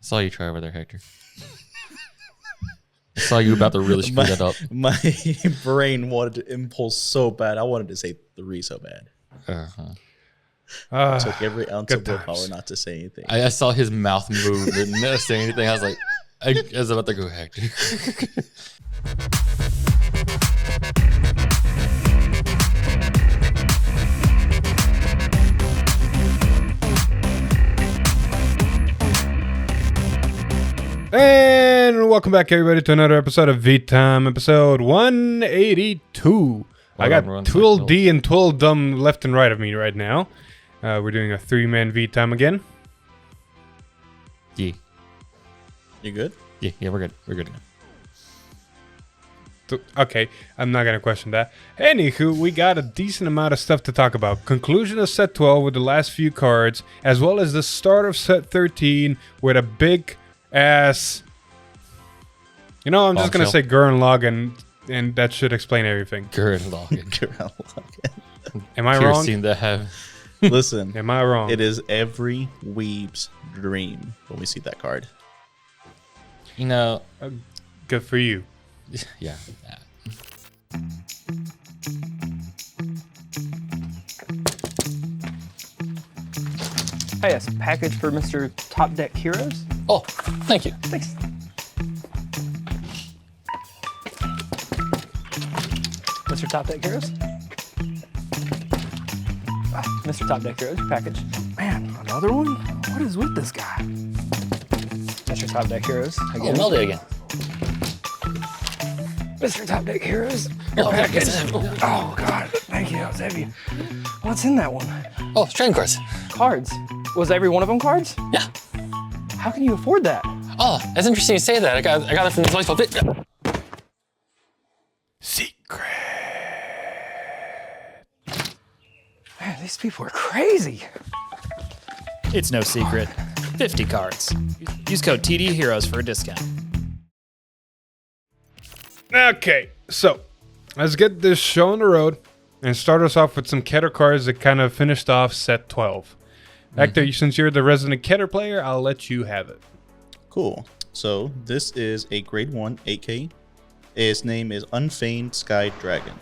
Saw you try over there, Hector. I saw you about to really screw that up. My brain wanted to impulse so bad. I wanted to say 3 so bad. I took every ounce of willpower not to say anything. I saw his mouth move and not say anything. I was like, I was about to go Hector. And welcome back, everybody, to another episode of V-Time, episode 182. I got Twill D and Twill Dumb left and right of me right now. We're doing a 3-man V-Time again. Yeah. You good? Yeah, we're good. We're good. Okay, I'm not going to question that. Anywho, we got a decent amount of stuff to talk about. Conclusion of set 12 with the last few cards, as well as the start of set 13 with a big ass... You know, I'm just going to say Gurren Lagann, and that should explain everything. Gurren Lagann. Gurren Lagann. Am I wrong? To have. Listen. Am I wrong? It is every weeb's dream when we see that card. You know. Good for you. Yeah. Hey, yes, package for Mr. Top Deck Heroes. Oh, thank you. Thanks. Mr. Top Deck Heroes. Mr. Top Deck Heroes, package. Man, another one? What is with this guy? Mr. Top Deck Heroes. Again. Oh, Melvin again. Mr. Top Deck Heroes. Your package. Oh, God. Thank you. That was heavy. What's in that one? Oh, trading cards. Cards. Was every one of them cards? Yeah. How can you afford that? Oh, that's interesting you say that. I got it from the baseball pit. Secret. Man, these people are crazy. It's no secret. 50 cards. Use code TD Heroes for a discount. Okay, so let's get this show on the road and start us off with some Ketter cards that kind of finished off set 12. Hector, since you're the resident Ketter player, I'll let you have it. Cool. So this is a grade 1 8K. Its name is Unfeigned Sky Dragon.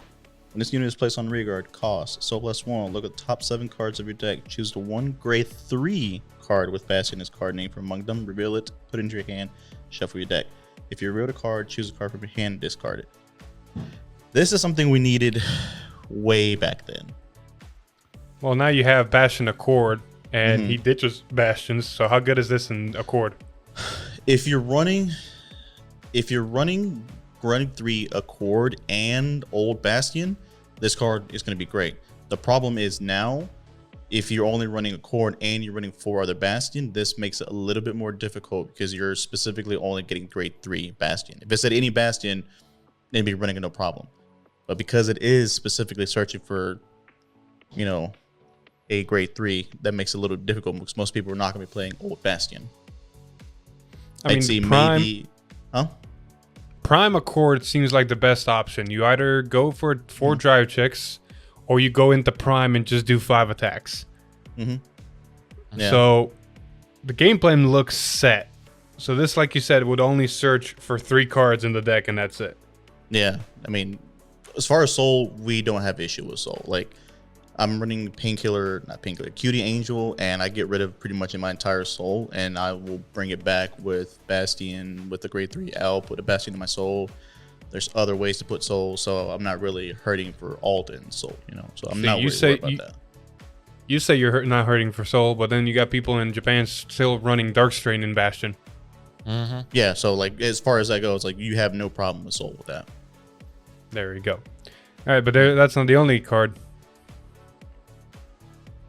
When this unit is placed on rear guard, cost so +1. Look at the top 7 cards of your deck. Choose the one grade 3 card with Bastion as card name from among them. Reveal it, put it into your hand, shuffle your deck. If you reveal the card, choose a card from your hand and discard it. This is something we needed way back then. Well, now you have Bastion Accord, and he ditches Bastions, so how good is this in Accord? If you're running grade 3 Accord and Old Bastion, this card is going to be great. The problem is now, if you're only running Accord and you're running 4 other Bastion, this makes it a little bit more difficult because you're specifically only getting grade 3 Bastion. If it said any Bastion, it'd be running no problem. But because it is specifically searching for, you know, a grade 3, that makes it a little difficult because most people are not going to be playing Old Bastion. I'd say maybe, Prime Accord seems like the best option. You either go for 4 drive checks, or you go into Prime and just do 5 attacks. Yeah. So the game plan looks set. So this, like you said, would only search for 3 cards in the deck, and that's it. Yeah, I mean, as far as Soul, we don't have issue with Soul. Like, I'm running Cutie Angel, and I get rid of pretty much my entire Soul, and I will bring it back with Bastion, with the grade 3 L, put a Bastion in my Soul. There's other ways to put Soul, so I'm not really hurting for Alt and Soul, you know. So I'm not worried about that. You say you're not hurting for Soul, but then you got people in Japan still running Darkstrain in Bastion. Yeah, so like as far as that goes, like you have no problem with Soul with that. There you go. All right, but that's not the only card.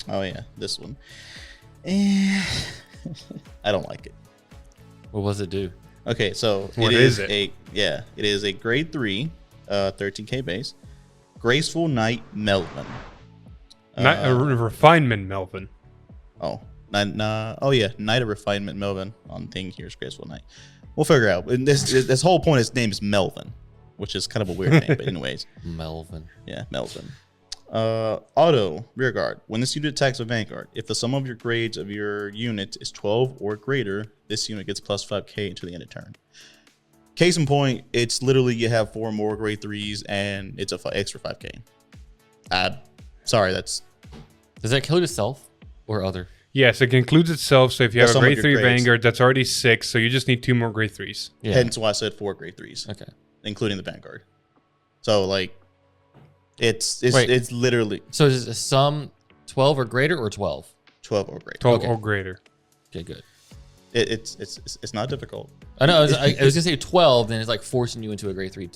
Oh yeah, this one. I don't like it. What does it do? Okay, so What is it? It is a grade 3, 13k base, Graceful Knight Melvin. Not a refinement, Melvin. Knight of Refinement Melvin on thing here's Graceful Knight. We'll figure out. And this whole point, his name is Melvin, which is kind of a weird name, but anyways. Melvin. Yeah, Melvin. Auto rear guard. When this unit attacks a Vanguard, if the sum of your grades of your unit is 12 or greater, this unit gets plus 5k until the end of turn. Case in point, it's literally you have 4 more grade 3s and it's a extra 5k. Sorry, that's... Does that include itself or other? Yes, it includes itself. So if you have a some of grade your 3 grades. Vanguard, that's already 6. So you just need 2 more grade 3s. Yeah. Hence why I said 4 grade 3s. Okay. Including the Vanguard. So like, it's Wait. literally So is it some 12 or greater or 12? 12 or greater. 12 Okay. or greater. Okay, good. It's not difficult. I know. I was gonna say 12, then it's like forcing you into a grade 3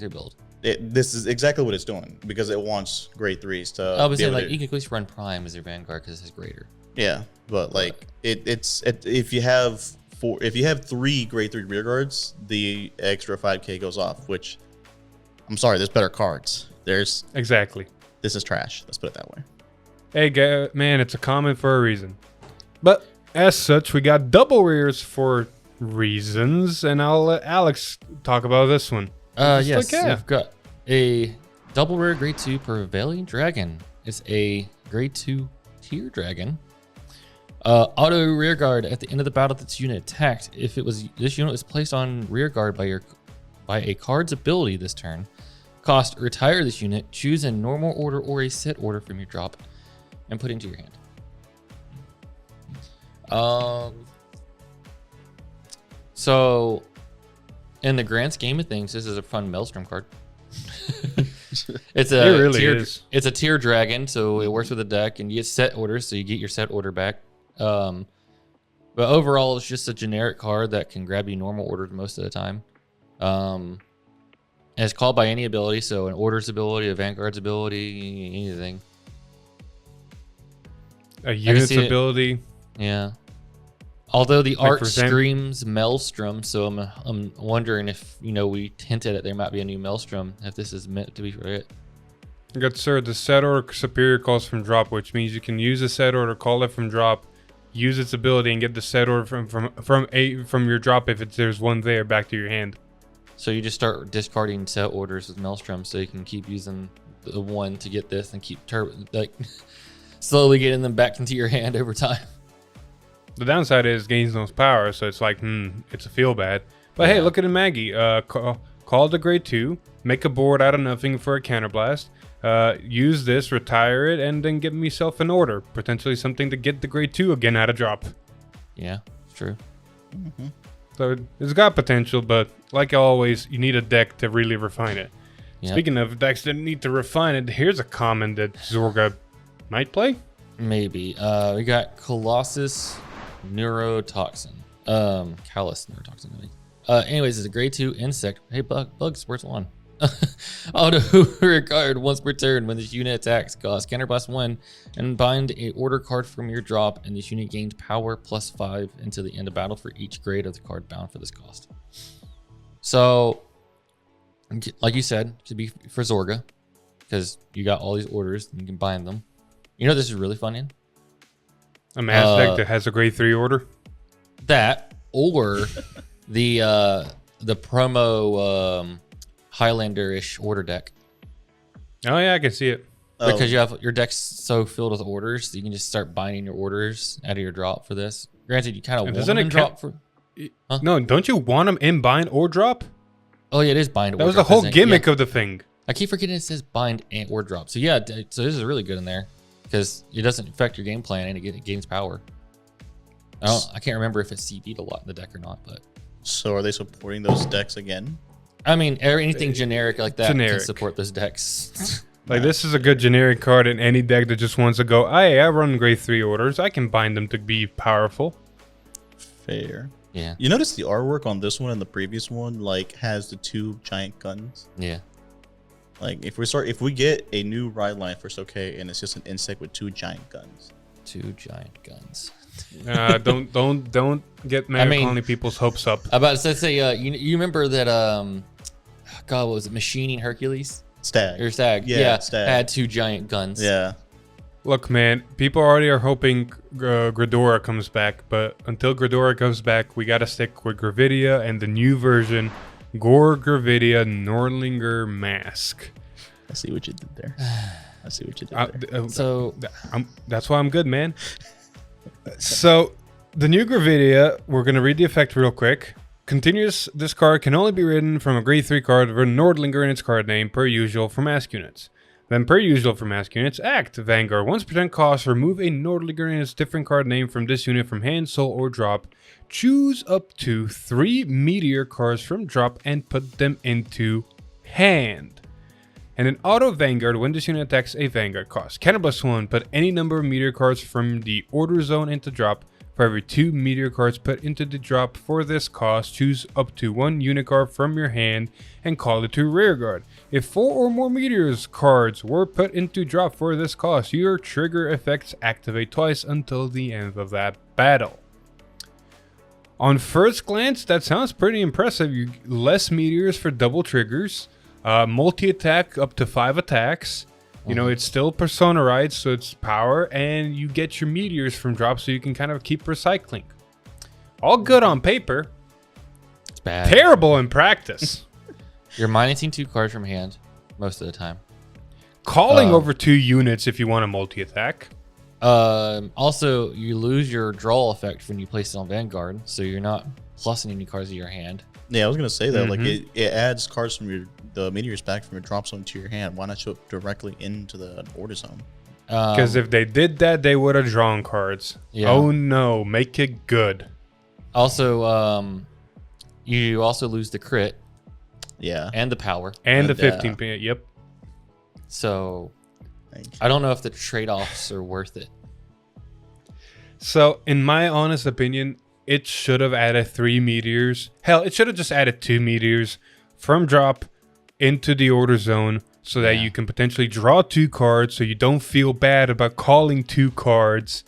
build. This is exactly what it's doing because it wants grade 3s to. I was be saying able like to- you can at least run Prime as your Vanguard because it's greater. Yeah, but like if you have 3 grade 3 rear guards, the extra 5k goes off. Which, I'm sorry, there's better cards. Exactly. This is trash. Let's put it that way. Hey, man, it's a comment for a reason. But as such, we got double rears for reasons, and I'll let Alex talk about this one. Just Yes, like, yeah. we've got a double rare grade 2 Prevailing Dragon. It's a grade 2 tier dragon. Auto rear guard at the end of the battle that's unit attacked. If this unit was placed on rear guard by a card's ability this turn, cost retire this unit, choose a normal order or a set order from your drop, and put into your hand. So in the grand scheme of things, this is a fun Maelstrom card. It's a It really tier, is. It's a tier dragon, so it works with the deck, and you get set orders, so you get your set order back. But overall, it's just a generic card that can grab you normal orders most of the time. And it's called by any ability, so an order's ability, a Vanguard's ability, anything. A unit's see it. ability. Yeah. Although the Like, art for example- screams Maelstrom, so I'm wondering if we hinted at there might be a new Maelstrom if this is meant to be for it. Good sir, the set order superior calls from drop, which means you can use a set order, call it from drop, use its ability, and get the set order from your drop if there's one there back to your hand. So you just start discarding set orders with Maelstrom, so you can keep using the one to get this and keep slowly getting them back into your hand over time. The downside is it gains no power, so it's like, it's a feel bad. But hey, Yeah. look at it, Maggie. Call the grade 2, make a board out of nothing for a counterblast, use this, retire it, and then get myself an order. Potentially something to get the grade 2 again out of drop. Yeah, it's true. So it's got potential, but like always, you need a deck to really refine it. Yep. Speaking of decks that need to refine it, here's a common that Zorga might play. Maybe. We got Colossus Neurotoxin. Callus Neurotoxin. Anyways, it's a grade 2 insect. Hey, Bugs, where's one? Auto regard once per turn when this unit attacks, cost counterblast 1 and bind a order card from your drop, and this unit gains power plus 5 until the end of battle for each grade of the card bound for this cost. So, like you said, it could be for Zorga because you got all these orders and you can bind them. You know this is really fun in? A mass deck that has a grade 3 order. That or the promo Highlander-ish order deck. Oh yeah, I can see it. Because you have your deck's so filled with orders, you can just start binding your orders out of your drop for this. Granted, you kind of want doesn't them it in drop for. Huh? No, don't you want them in bind or drop? Oh yeah, it is bind. That or was the drop, whole isn't it? gimmick Yeah. of the thing. I keep forgetting it says bind and or drop. So yeah, so this is really good in there because it doesn't affect your game plan and it gains power. I can't remember if it's CD'd a lot in the deck or not, but So are they supporting those decks again? I mean anything generic like that Generic. can support those decks. Like this is a good generic card in any deck that just wants to go, hey, I run grade 3 orders. I can bind them to be powerful. Fair. Yeah, You notice the artwork on this one and the previous one like has the 2 giant guns. yeah. Like if we get a new ride line for okay, and it's just an insect with 2 giant guns. 2 giant guns. Don't get mad I at mean- calling people's hopes up. I about to say, you remember that? God, what was it? Machining Hercules Stag. or Stag? Yeah, Stag. had 2 giant guns. Yeah. Look, man, people already are hoping Gridora comes back, but until Gridora comes back, we gotta stick with Gravidia and the new version, Gore Gravidia Norlinger Mask. I see what you did there. I see what you did there. So that's why I'm good, man. So, the new Gravidia, we're going to read the effect real quick. Continuous discard can only be written from a grade 3 card with a Nordlinger in its card name, per usual for mask units. Then, per usual for mask units, act. Vanguard, 1% cost, remove a Nordlinger in its different card name from this unit from hand, soul, or drop. Choose up to 3 meteor cards from drop and put them into hand. And in auto Vanguard, when this unit attacks a Vanguard cost. Counterblast 1, put any number of meteor cards from the order zone into drop. For every 2 meteor cards put into the drop for this cost, choose up to 1 unit card from your hand and call it to rearguard. If 4 or more meteors cards were put into drop for this cost, your trigger effects activate twice until the end of that battle. On first glance, that sounds pretty impressive. You less meteors for double triggers, multi-attack up to 5 attacks. You know, it's still Persona, right? So it's power, and you get your meteors from drop, so you can kind of keep recycling. All good on paper. it's bad. Terrible in practice. You're minusing 2 cards from hand most of the time. Calling over 2 units if you want a multi-attack. Also, you lose your draw effect when you place it on Vanguard, so you're not plusing any cards in your hand. Yeah, I was gonna say that. Like it adds cards from the meteors back from your drop zone to your hand. Why not show it directly into the order zone? Because if they did that, they would have drawn cards. Yeah. Oh no, make it good. Also, you also lose the crit Yeah. and the power. And the And, 15, yep. So I don't know if the trade-offs are worth it. So, in my honest opinion, it should have added 3 meteors. Hell, it should have just added 2 meteors from drop into the order zone so that you can potentially draw 2 cards so you don't feel bad about calling 2 cards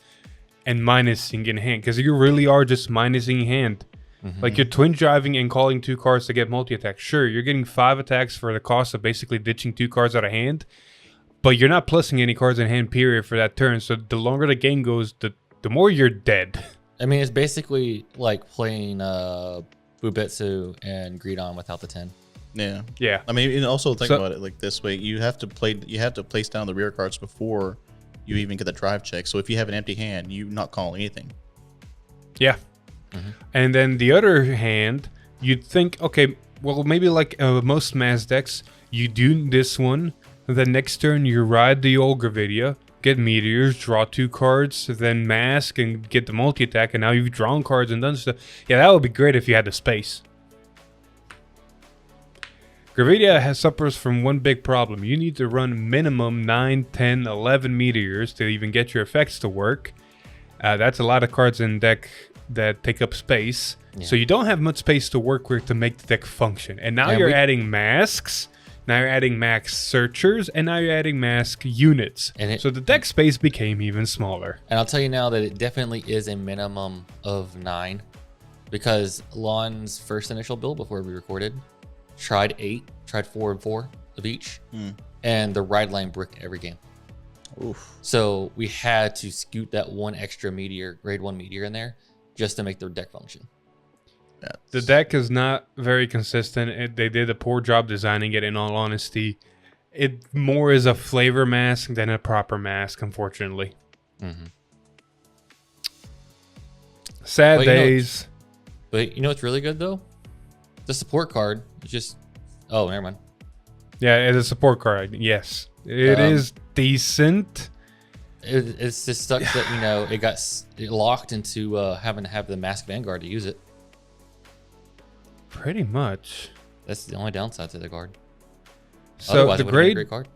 and minusing in hand. Because you really are just minusing hand. Like you're twin driving and calling 2 cards to get multi-attack. Sure, you're getting 5 attacks for the cost of basically ditching 2 cards out of hand. But you're not plussing any cards in hand, period, for that turn. So the longer the game goes, the more you're dead. I mean, it's basically like playing Bubetsu and Greedon without the 10. Yeah. Yeah. I mean, and also think about it like this way: you have to place down the rear cards before you even get the drive check. So if you have an empty hand, you're not calling anything. Yeah. And then the other hand, you'd think, okay, well, maybe like most mass decks, you do this one. The next turn, you ride the old Gravidia, get meteors, draw 2 cards, then mask and get the multi-attack, and now you've drawn cards and done stuff. Yeah, that would be great if you had the space. Gravidia suffers from one big problem. You need to run minimum 9, 10, 11 meteors to even get your effects to work. That's a lot of cards in deck that take up space. Yeah. So you don't have much space to work with to make the deck function. And now you're adding masks. Now you're adding max searchers, and now you're adding mask units. So the deck space became even smaller. And I'll tell you now that it definitely is a minimum of 9, because Lon's first initial build before we recorded tried 8, tried 4 and 4 of each, and the ride line bricked every game. Oof. So we had to scoot that 1 extra meteor, grade 1 meteor in there, just to make their deck function. The deck is not very consistent. They did a poor job designing it, in all honesty. It more is a flavor mask than a proper mask, unfortunately. Sad days. But you know what's really good, though? The support card is just... Oh, never mind. Yeah, it's a support card. Yes. It is decent. It's just sucks that, you know, it got locked into having to have the Mask Vanguard to use it. Pretty much. That's the only downside to the card. So Otherwise, the it would've been a great card.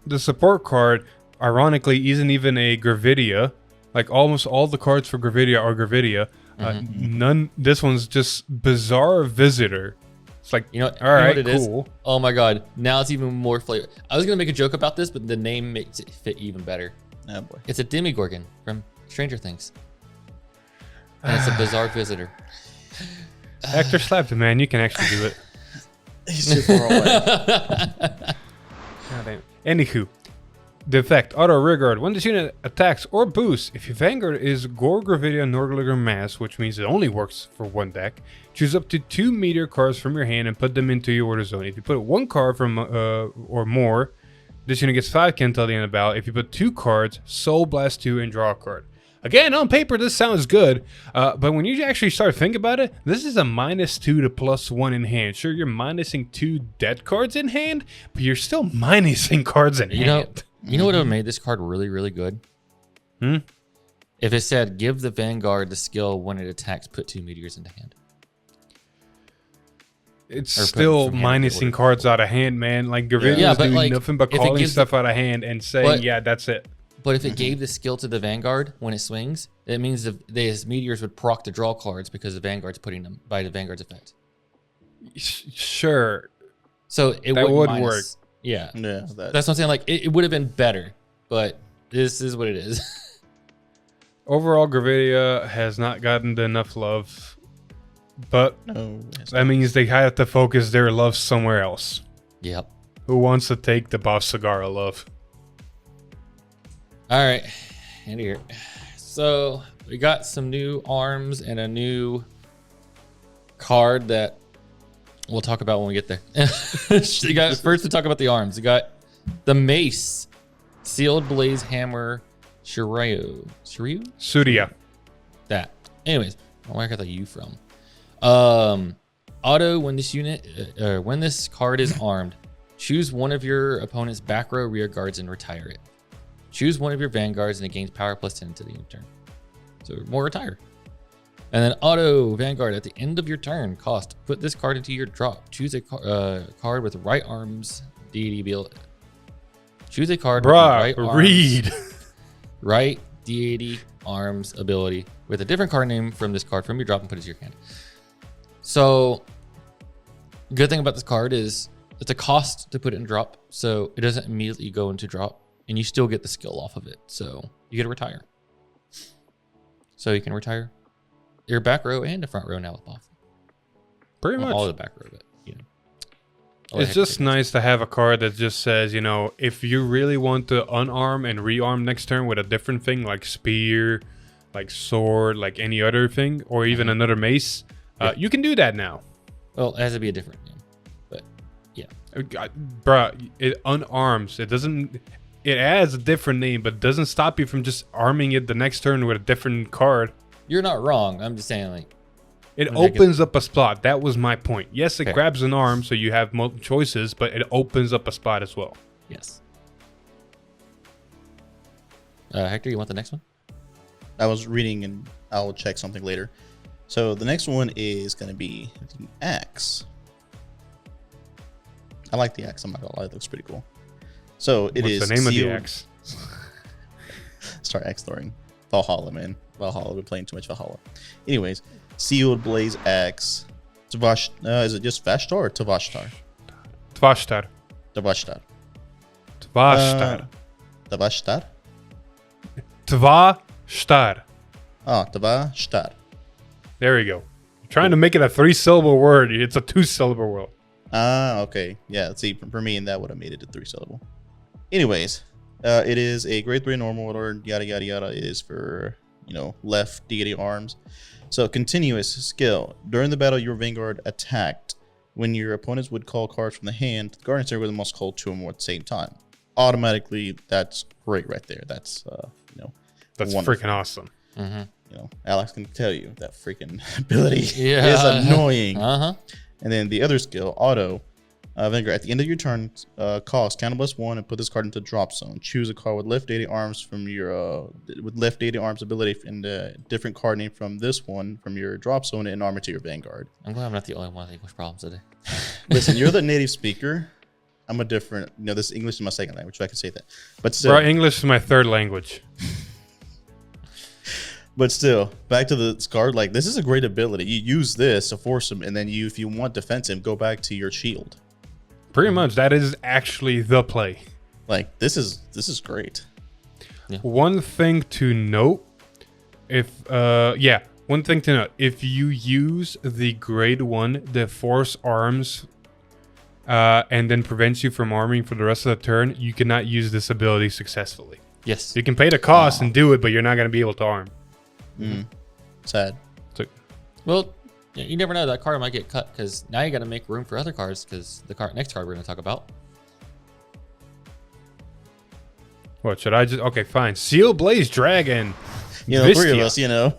The support card, ironically, isn't even a Gravidia. Like almost all the cards for Gravidia are Gravidia. None. This one's just Bizarre Visitor. It's like, you know, all right, what it cool. is? Oh my god, now it's even more flavor. I was gonna make a joke about this, but the name makes it fit even better. Oh boy. It's a Demigorgon from Stranger Things, and it's a Bizarre Visitor. Hector slapped him, man. You can actually do it. He's too far away. God damn. Anywho, the effect auto rearguard. When this unit attacks or boosts, if your Vanguard is Gore, Gravidia, Nordlinger, Mass, which means it only works for 1 deck, choose up to 2 meteor cards from your hand and put them into your order zone. If you put 1 card from or more This unit gets 5 until the end of the battle. If you put 2 cards, Soul Blast 2 and draw a card. Again, on paper, this sounds good, but when you actually start thinking about it, this is a -2 to +1 in hand. Sure, you're minusing 2 dead cards in hand, but you're still minusing cards in hand. You know what would have made this card really, really good? If it said, give the Vanguard the skill when it attacks, put 2 meteors into hand. It's Or put still from hand to minusing order. cards out of hand, man. Like, Gravidia's Yeah, but doing like, nothing but if it calling gives stuff out of hand and saying, But- yeah, that's it. But if it gave the skill to the Vanguard when it swings, it means the meteors would proc to draw cards because the Vanguard's putting them by the Vanguard's effect. Sure. So it That would minus- work. Yeah. Yeah, That's what I'm saying. Like, it would have been better, but this is what it is. Overall, Gravidia has not gotten enough love, but no. that means they have to focus their love somewhere else. Yep. Who wants to take the Boss Cigarra love? All right. And here. So we got some new arms and a new card that we'll talk about when we get there. You got first to talk about the arms. You got the Mace, Sealed Blaze Hammer, Shiryu. Surya. That. Anyways, where I got the U from? Auto when this when this card is armed, choose one of your opponent's back row rear guards and retire it. Choose one of your vanguards and it gains power +10 to the end of turn. So more retire. And then auto Vanguard at the end of your turn cost. Put this card into your drop. Choose a card with right arms deity ability. Choose a card with right arms, read. right deity arms ability with a different card name from this card from your drop and put it to your hand. So good thing about this card is it's a cost to put it in drop, so it doesn't immediately go into drop. And you still get the skill off of it. So you get to retire. So you can retire your back row and the front row now with buff. Pretty much. All the back row, but you know. I'll let It's Hector just take this. nice to have a card that just says, you know, if you really want to unarm and rearm next turn with a different thing like spear, like sword, like any other thing, or even another mace, you can do that now. Well, it has to be a different name. But yeah. Bruh, it unarms. It doesn't... It adds a different name, but doesn't stop you from just arming it the next turn with a different card. You're not wrong. I'm just saying, like, It Okay, good. opens up a spot. That was my point. Yes, it Fair. grabs an arm, so you have multiple choices, but it opens up a spot as well. yes. Hector, you want the next one? I was reading and I'll check something later. So the next one is going to be the axe. I like the axe. I'm not gonna lie, it looks pretty cool. So it is What's the name of the sealed- axe? Start X-storing. Valhalla, man. Valhalla. We're playing too much Valhalla. Anyways, Sealed Blaze Axe. Is it just Vashtar or Tavashtar? Tvashtar. Tavashtar. Tvashtar. Tavashtar? Tvashtar. Oh, Tavashtar. There you go. You're trying to make it a 3-syllable word. It's a 2-syllable word. Ah, okay. Yeah, see, for me, and that would have made it a 3-syllable. Anyways, it is a grade 3 normal order, yada, yada, yada. It is for, left deity arms. So, continuous skill. During the battle, your Vanguard attacked. When your opponents would call cards from the hand, the Guardian Circle must call 2 or more at the same time. Automatically, that's great right there. That's, That's wonderful. freaking awesome. Alex can tell you that freaking ability Yeah. is annoying. Uh-huh. And then the other skill, auto, Vanguard, at the end of your turn, cost counter +1 and put this card into drop zone. Choose a card with left deity arms from your left deity arms ability and the different card name from this one from your drop zone and armor to your Vanguard. I'm glad I'm not the only one with English problems today. Listen, you're the native speaker. I'm a different. This English is my second language, so I can say that. But still, Bro, English is my 3rd language. But still, back to the card. Like, this is a great ability. You use this to force him, and then if you want defensive, go back to your shield. Pretty much, that is actually the play. Like, this is great. One thing to note, if you use the grade 1, the force arms, and then prevents you from arming for the rest of the turn, you cannot use this ability successfully. Yes. You can pay the cost and do it, but you're not going to be able to arm. Sad. Well, you never know. That card might get cut because now you got to make room for other cards because the next card we're going to talk about. What should I just? Okay, fine. Seal Blaze Dragon. You know, 3 of us, you know.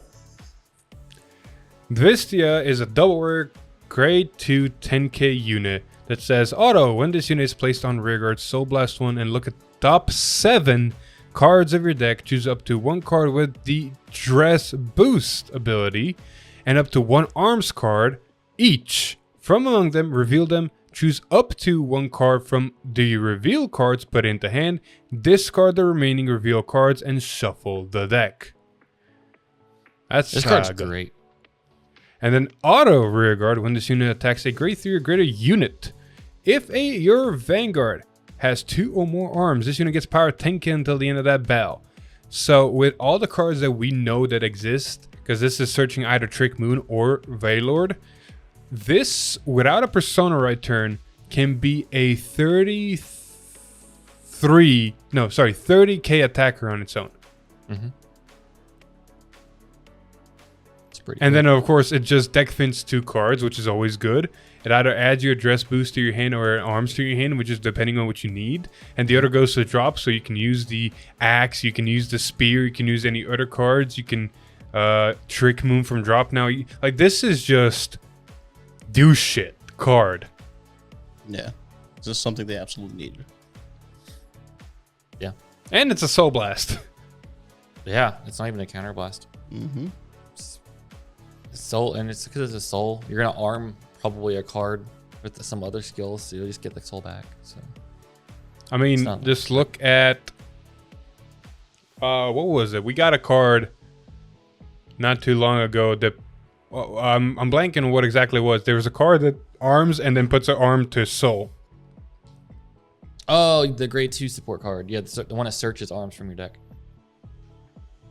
Dvistia is a double rare grade 2 10k unit that says auto. When this unit is placed on rearguard, Soul Blast 1 and look at top 7 cards of your deck. Choose up to 1 card with the Dress Boost ability and up to 1 arms card each. From among them, reveal them. Choose up to 1 card from the reveal cards put into hand. Discard the remaining reveal cards and shuffle the deck. This card's great. And then auto rearguard when this unit attacks a grade 3 or greater unit. If your Vanguard has 2 or more arms, this unit gets power 10k until the end of that battle. So with all the cards that we know that exist, because this is searching either Trick Moon or Veilord, this, without a Persona right turn, can be a 30k attacker on its own. Mm-hmm. And then, of course, it just deck fins 2 cards, which is always good. It either adds your Dress Boost to your hand or arms to your hand, which is depending on what you need. And the other goes to drop, so you can use the axe, you can use the spear, you can use any other cards. You can Trick Moon from drop now. Like, this is just do shit card. Yeah. This is something they absolutely need. Yeah. And it's a Soul Blast. Yeah, it's not even a counter blast. Mm-hmm. Soul, and it's because it's a soul. You're gonna arm probably a card with some other skills, so you'll just get the soul back. So, I mean, just look at what was it? We got a card not too long ago that I'm blanking on what exactly it was. There was a card that arms and then puts an arm to soul. Oh, the grade 2 support card. Yeah, the one that searches arms from your deck.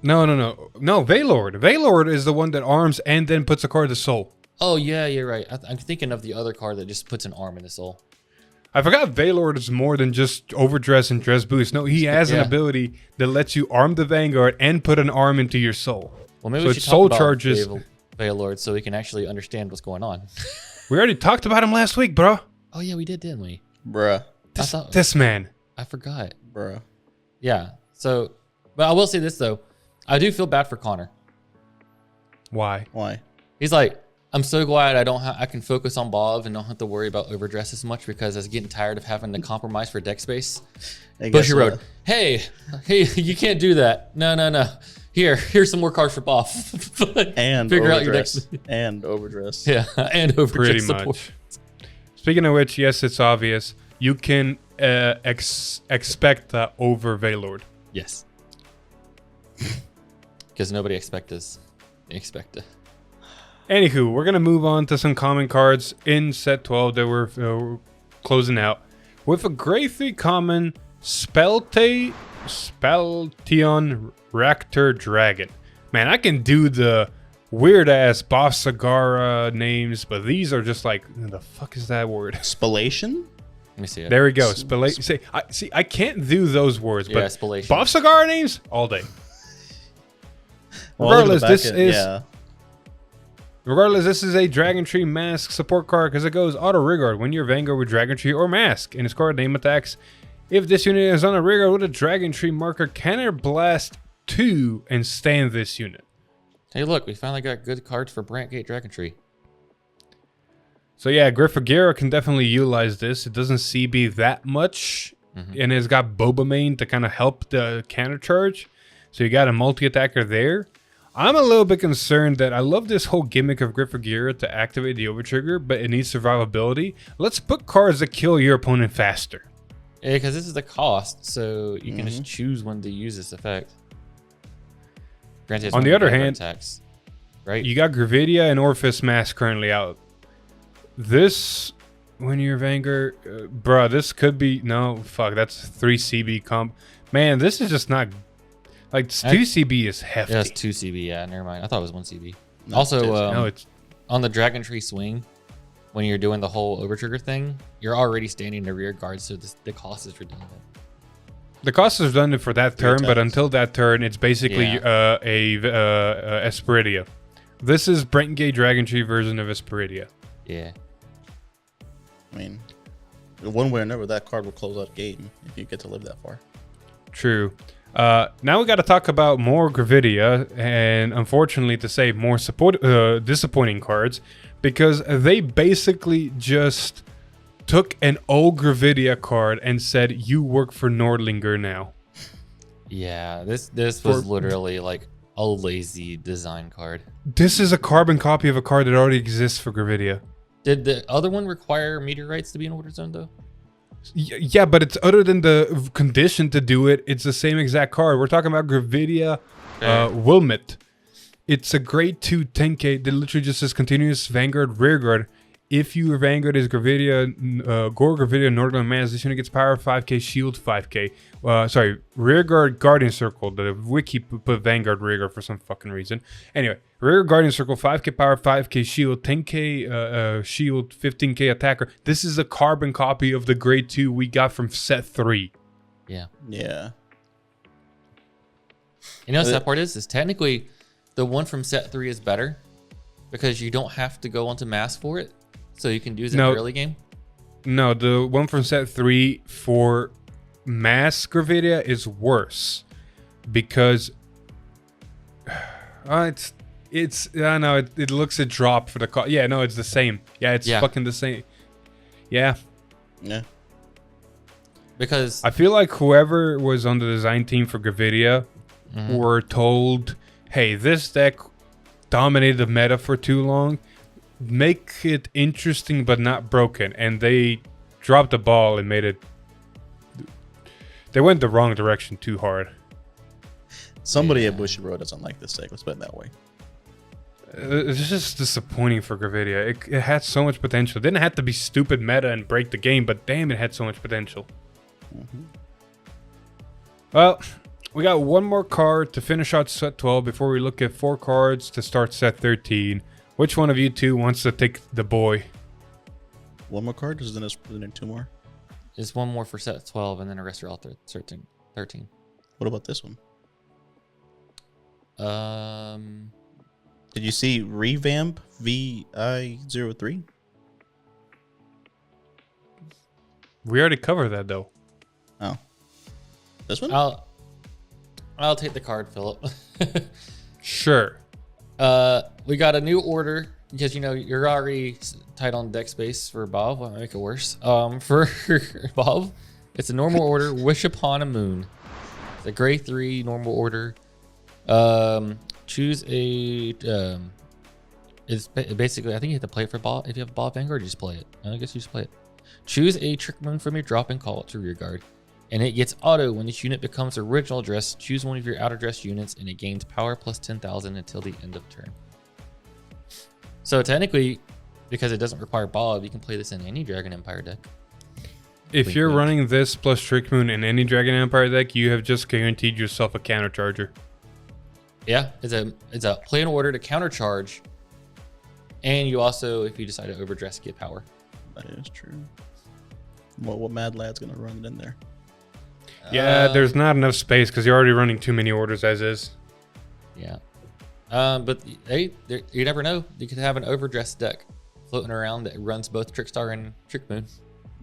No, Veilord. Veilord is the one that arms and then puts a card to soul. Oh, yeah, you're right. I'm thinking of the other card that just puts an arm in the soul. I forgot Veilord is more than just overdress and dress boost. No, he has an ability that lets you arm the Vanguard and put an arm into your soul. Well, maybe so we should soul talk about charges. Veilord so we can actually understand what's going on. We already talked about him last week, bro. Oh, yeah, we did, didn't we? Bruh. This man. I forgot. Bruh. Yeah, so, but I will say this, though. I do feel bad for Connor. Why? He's like, I'm so glad I can focus on Bob and don't have to worry about overdress as much because I was getting tired of having to compromise for deck space. Bushy Road. Hey, you can't do that. No. Here's some more cards for Bob. And figure overdress. out your deck. And overdress. Yeah, and overdress Pretty support. much. Speaking of which, yes, it's obvious. You can expect over Veilord. Yes. Because nobody expect it. Anywho, we're going to move on to some common cards in set 12 that we're closing out. With a grade 3 common Speltion Richter Dragon. Man, I can do the weird-ass Boss Sagara names, but these are just like, the fuck is that word? Spellation? Let me see it. There we go. I can't do those words, but Spellation. Boss Sagara names? All day. Well, Regardless, this is a Dragon Tree Mask support card because it goes auto rearguard when you're Vanguard with Dragon Tree or Mask and its card name attacks. If this unit is on a rearguard with a Dragon Tree marker, counter blast 2 and stand this unit. Hey, look, we finally got good cards for Brantgate Dragon Tree. So yeah, Gravidia can definitely utilize this. It doesn't CB that much, and it's got Bobamane to kind of help the counter charge. So you got a multi-attacker there. I'm a little bit concerned that I love this whole gimmick of Gravidia to activate the overtrigger, but it needs survivability. Let's put cards that kill your opponent faster. Yeah, because this is the cost, so you can just choose when to use this effect. Granted, on the other hand, attacks, right? You got Gravidia and Orphis Mask currently out. This, when you're Vanguard, bruh, this could be, no, fuck, that's 3 CB comp. Man, this is just not, like, 2 CB is hefty. Yeah, it's 2 CB, yeah, never mind. I thought it was 1 CB. No, also, it's on the Dragon Tree swing, when you're doing the whole overtrigger thing, you're already standing the rear guard, so the cost is redundant. The cost is redundant for that turn, but until that turn, it's basically a Esperidia. This is Brentgate Dragon Tree version of Esperidia. Yeah. I mean, one way or another, that card will close out game if you get to live that far. True. Now we got to talk about more Gravidia, and unfortunately to say more disappointing cards, because they basically just took an old Gravidia card and said, you work for Nordlinger now. Yeah, this was literally like a lazy design card. This is a carbon copy of a card that already exists for Gravidia. Did the other one require meteorites to be in order zone though? Yeah, but it's other than the condition to do it. It's the same exact card. We're talking about Gravidia Wilmot. It's a grade 2 10k that literally just says continuous Vanguard rearguard. If your Vanguard is Gravidia, Gore Gravidia Northern Mass, this unit gets power 5k, shield 5k. Sorry, rearguard Guardian Circle. The wiki put Vanguard rearguard for some fucking reason. Anyway, rear Guardian Circle, 5k power, 5k shield, 10k shield, 15k attacker. This is a carbon copy of the grade 2 we got from set 3. Yeah. Yeah. You know what that part is technically the one from set 3 is better because you don't have to go onto mass for it. So you can use it in the early game? No, the one from set 3 for mass Gravidia is worse. Because I know it looks a drop for the yeah, no, it's the same. Yeah, it's fucking the same. Yeah. Yeah. Because I feel like whoever was on the design team for Gravidia were told, hey, this deck dominated the meta for too long. Make it interesting but not broken, and they dropped the ball and made it. They went the wrong direction too hard. Somebody at Bushiroad doesn't like this deck. Let's put it that way. It's just disappointing for Gravidia. It had so much potential. It didn't have to be stupid meta and break the game, but damn, it had so much potential. Well, we got one more card to finish out set 12 before we look at 4 cards to start set 13. Which one of you two wants to take the boy? One more card? Isn't there 2 more? There's one more for set 12 and then the rest are all 13. What about this one? Um, Did you see Revamp VI03? We already covered that though. Oh. This one? I'll take the card, Philip. Sure. We got a new order because you're already tight on deck space for Bob. Won't make it worse. For Bob, it's a normal order. Wish Upon a Moon. It's a grade 3 normal order. Choose a. It's basically, I think you have to play it for Bob. If you have Bob Vanguard, you just play it. I guess you just play it. Choose a Trick Moon from your drop and call it to rear guard. And it gets auto when this unit becomes original address. Choose one of your outer address units and it gains power plus 10,000 until the end of turn. So technically, because it doesn't require Bob, you can play this in any Dragon Empire deck. If you're running this plus Trick Moon in any Dragon Empire deck, you have just guaranteed yourself a counter charger. Yeah, it's a play in order to counter charge. And you also, if you decide to overdress, get power. That is true. What Mad Lad's going to run it in there? Yeah, there's not enough space because you're already running too many orders as is. Yeah. But hey, you never know. You could have an overdressed deck floating around that runs both Trickstar and Trick Moon.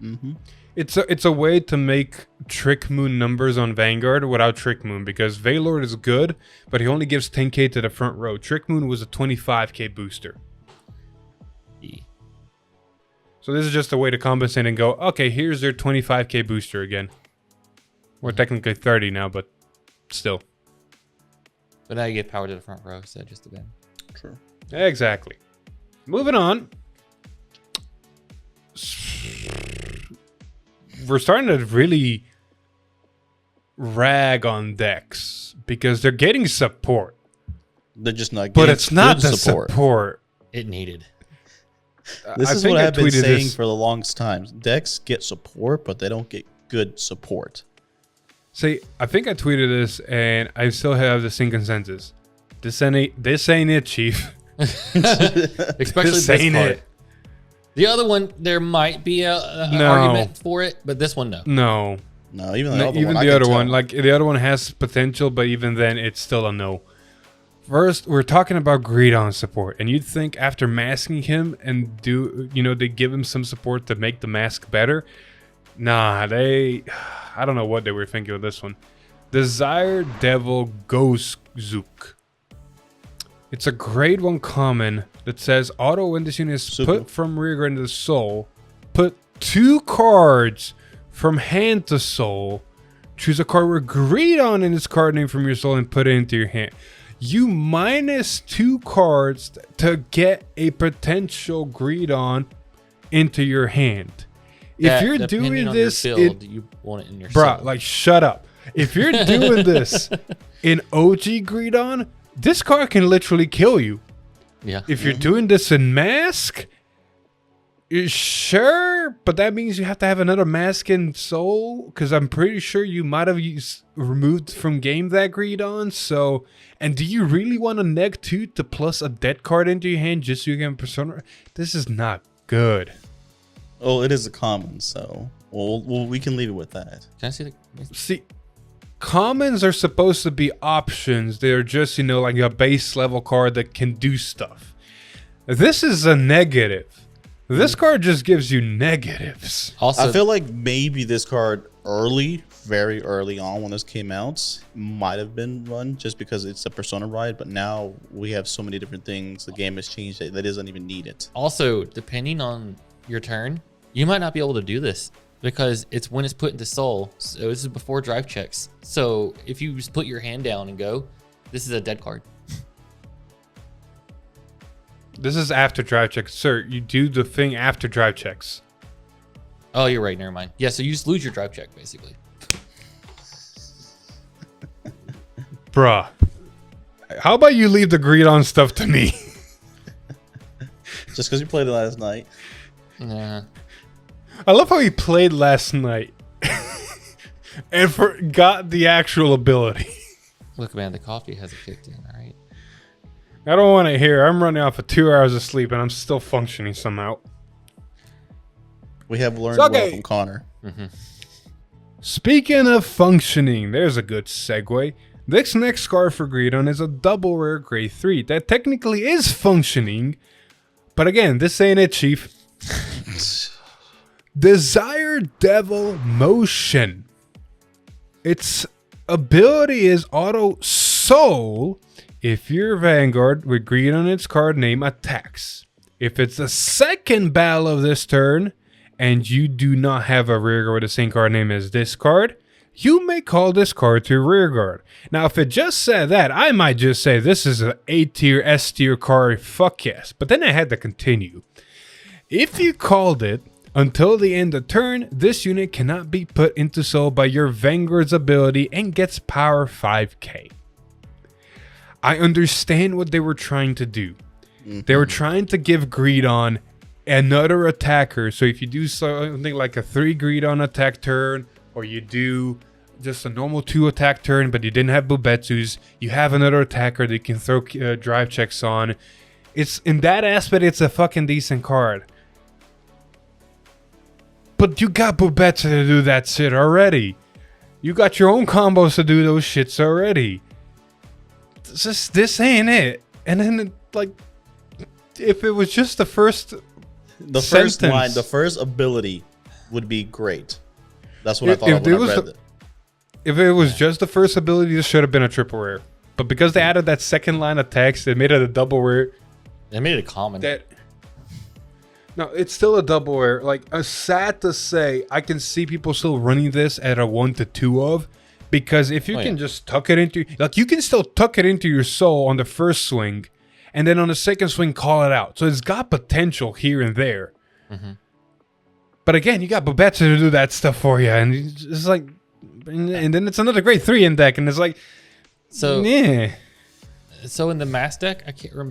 Mm-hmm. It's a way to make Trick Moon numbers on Vanguard without Trick Moon, because Veilord is good, but he only gives 10k to the front row. Trick Moon was a 25k booster. Yeah. So this is just a way to compensate and go, okay, here's their 25k booster again. We're technically 30 now, but still. But now you get power to the front row, so just a bit. True. Exactly. Moving on. We're starting to really rag on decks because they're getting support. They're just not getting But it's not the support. support. It needed. This is think what I I've been tweeted saying this. for the longest time. Decks get support, but they don't get good support. See, I think I tweeted this, and I still have the same consensus. This ain't it, Chief. Especially This this ain't card. it. The other one, there might be an No. argument for it, but this one, no. No. No, even the No, other even one. I the can other tell. one, like the other one has potential, but even then, it's still a no. First, we're talking about Greedon support, and you'd think after masking him and they give him some support to make the mask better. Nah, I don't know what they were thinking with this one. Desire Devil Ghost Zook. It's a grade 1 common that says auto when this unit is put from rear guard into the soul. Put 2 cards from hand to soul. Choose a card with greed on in its card name from your soul and put it into your hand. You minus 2 cards to get a potential greed on into your hand. If you're doing this, you want it in your bruh, soul. like shut up. If you're doing this in OG greed on, this card can literally kill you. Yeah. If you're doing this in mask, sure, but that means you have to have another mask in soul, because I'm pretty sure you might have removed from game that greed on. So, and do you really want to neg 2 to plus a dead card into your hand just so you can persona? This is not good. Oh, it is a common, so we can leave it with that. Can I see the? See, commons are supposed to be options. They're just, you know, like a base level card that can do stuff. This is a negative. This card just gives you negatives. Also, I feel like maybe this card very early on when this came out, might have been run just because it's a persona ride, but now we have so many different things. The game has changed that doesn't even need it. Also, depending on your turn, you might not be able to do this because it's when it's put into soul. So this is before drive checks. So if you just put your hand down and go, this is a dead card. This is after drive checks. Sir, you do the thing after drive checks. Oh, you're right. Never mind. Yeah, so you just lose your drive check, basically. Bruh. How about you leave the greed on stuff to me? Just because you played it last night. Yeah. I love how he played last night and forgot the actual ability. Look, man, the coffee hasn't kicked in, all right? I don't want to hear. I'm running off of 2 hours of sleep and I'm still functioning somehow. We have learned well from Connor. Speaking of functioning, there's a good segue. This next card for greed on is a double rare grade 3 that technically is functioning. But again, this ain't it, Chief. Desire Devil Motion. Its ability is auto soul if your Vanguard with greed on its card name attacks. If it's the second battle of this turn and you do not have a rear guard with the same card name as this card, you may call this card to rear guard. Now, if it just said that, I might just say this is an A tier, S tier card, fuck yes. But then I had to continue. If you called it, until the end of turn, this unit cannot be put into soul by your Vanguard's ability and gets power 5k. I understand what they were trying to do. They were trying to give greed on another attacker. So if you do something like a 3 greed on attack turn, or you do just a normal 2 attack turn, but you didn't have Bubetsus, you have another attacker that you can throw drive checks on. It's in that aspect, it's a fucking decent card. But you got Bubetsu to do that shit already. You got your own combos to do those shits already. This ain't it. And then, like, if it was just the first first line, the first ability would be great. That's what I thought when I read it. If it was just the first ability, this should have been a triple rare. But because they added that second line of text, they made it a double rare. They made it a common. No, it's still a double rare. Like, sad to say, I can see people still running this at a 1 to 2 of. Because if you can just tuck it into... Like, you can still tuck it into your soul on the first swing. And then on the second swing, call it out. So it's got potential here and there. But again, you got Bubetsu to do that stuff for you. And it's like... And then it's another grade 3 in deck. And it's like... So... Yeah. So in the mass deck,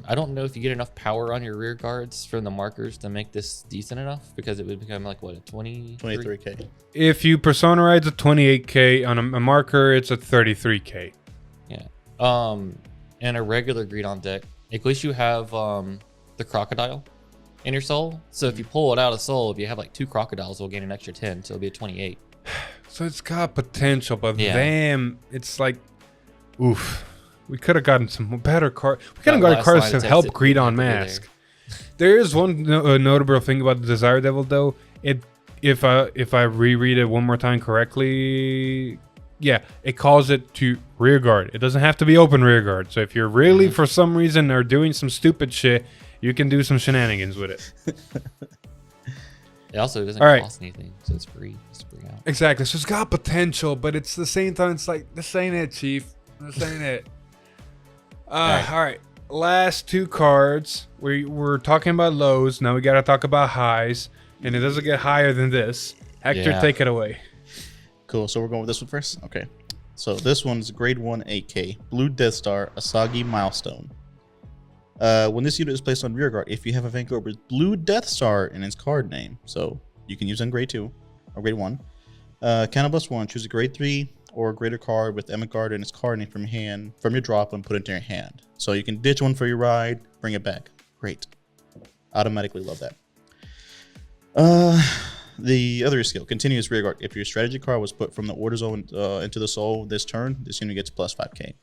I don't know if you get enough power on your rear guards from the markers to make this decent enough, because it would become like what, a 23k. If you persona ride's a 28k on a marker, it's a 33k. Yeah. And a regular greed on deck, at least you have the crocodile in your soul. So if you pull it out of soul, if you have like 2 crocodiles, we'll gain an extra 10, so it'll be a 28. So it's got potential, but Yeah. damn, it's like, oof. We could have gotten some better cards. We could have gotten cards to help greed on mask. There is one notable thing about the Desire Devil, though. If I reread it one more time correctly, it calls it to rear guard. It doesn't have to be open rear guard. So if you're really, for some reason, are doing some stupid shit, you can do some shenanigans with it. It also doesn't All right. cost anything, so it's free. It's free out. Exactly. So it's got potential, but it's the same time. It's like, this ain't it, Chief. This ain't it. All right. Last two cards. We're talking about lows. Now we got to talk about highs. And it doesn't get higher than this. Hector, Yeah. take it away. Cool. So we're going with this one first. Okay. So this one's grade 1 AK Blue Death Star Asagi Milestone. When this unit is placed on rear guard, if you have a Vanguard with Blue Death Star in its card name, so you can use it on grade 2 or grade 1. Cannabis 1, choose a grade 3 or greater card with Vanguard in its card name from your drop and put it into your hand. So you can ditch one for your ride, bring it back. Great. Automatically love that. The other skill, continuous rear guard. If your strategy card was put from the order zone into the soul this turn, this unit gets plus 5k.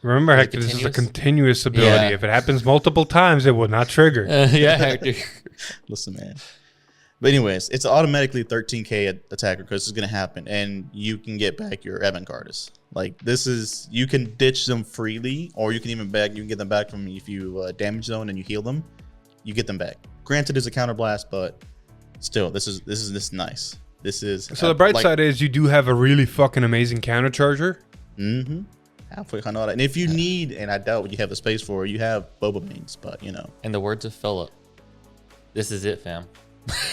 Remember, Is it Hector, this is a continuous? continuous ability. Yeah. If it happens multiple times, it will not trigger. Yeah, Hector. Listen, man. But anyways, it's automatically 13k attacker because it's going to happen, and you can get back your Avantgardist. Like, this is, you can ditch them freely, or you can even get them back from if you damage zone and you heal them, you get them back. Granted, it's a counter blast, but still, this is nice. This is So the bright side is you do have a really fucking amazing counter charger. Mm-hmm. Halfway kind of, and if you need, and I doubt you have the space for it, you have Boba Beans, but you know. In the words of Philip, this is it, fam.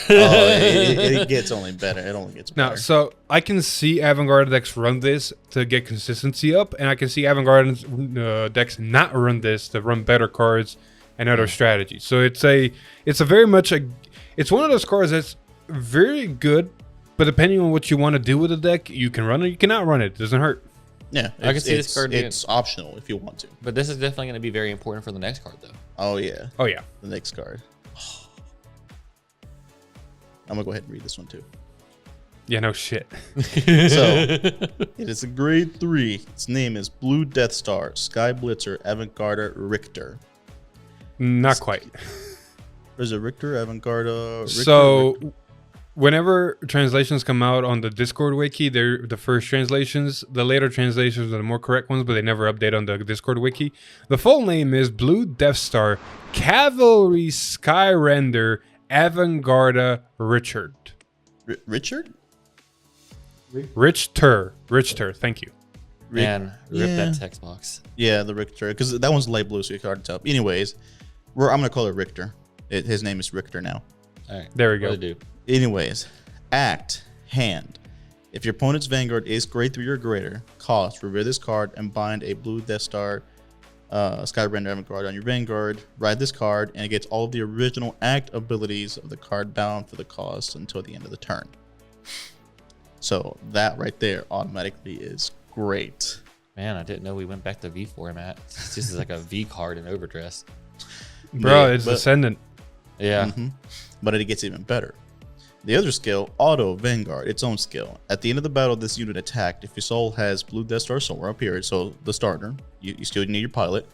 It gets only better. It only gets better. Now, so I can see Avantgarde decks run this to get consistency up, and I can see Avantgarde decks not run this to run better cards and other strategies. So it's a very much it's one of those cards that's very good, but depending on what you want to do with the deck, you can run it, you cannot run it. It doesn't hurt. Yeah, I can see this card being- It's optional if you want to. But this is definitely going to be very important for the next card, though. Oh yeah, Oh yeah. the next card. I'm gonna go ahead and read this one too. Yeah, no shit. So it is a grade 3. Its name is Blue Death Star Sky Blitzer Avantgarde Richter. Not quite. Or is it Richter Avantgarde? Richter, So Richter? whenever translations come out on the Discord wiki, they're the first translations. The later translations are the more correct ones, but they never update on the Discord wiki. The full name is Blue Death Star Cavalry Skyrender Avantgarde Richard. Richard? Richter. Thank you. Man, rip Yeah. that text box. Yeah, the Richter, because that one's light blue, so you can hard to tell. Anyways, I'm gonna call it Richter. His name is Richter now. All right. There we go. What to do? Anyways, act, hand. If your opponent's Vanguard is grade 3 or greater, cost, reveal this card and bind a Blue Death Star Skyrender Vanguard on your Vanguard. Ride this card and it gets all of the original act abilities of the card bound for the cost until the end of the turn. So that right there automatically is great. Man, I didn't know we went back to V format. This is like a V card in overdress. Bro, Yeah, it's but- Descendant. Yeah. Mhm. But it gets even better. The other skill, Auto Vanguard, its own skill. At the end of the battle, this unit attacked. If your soul has Blue Death Star Soul up here, so the starter, you still need your pilot.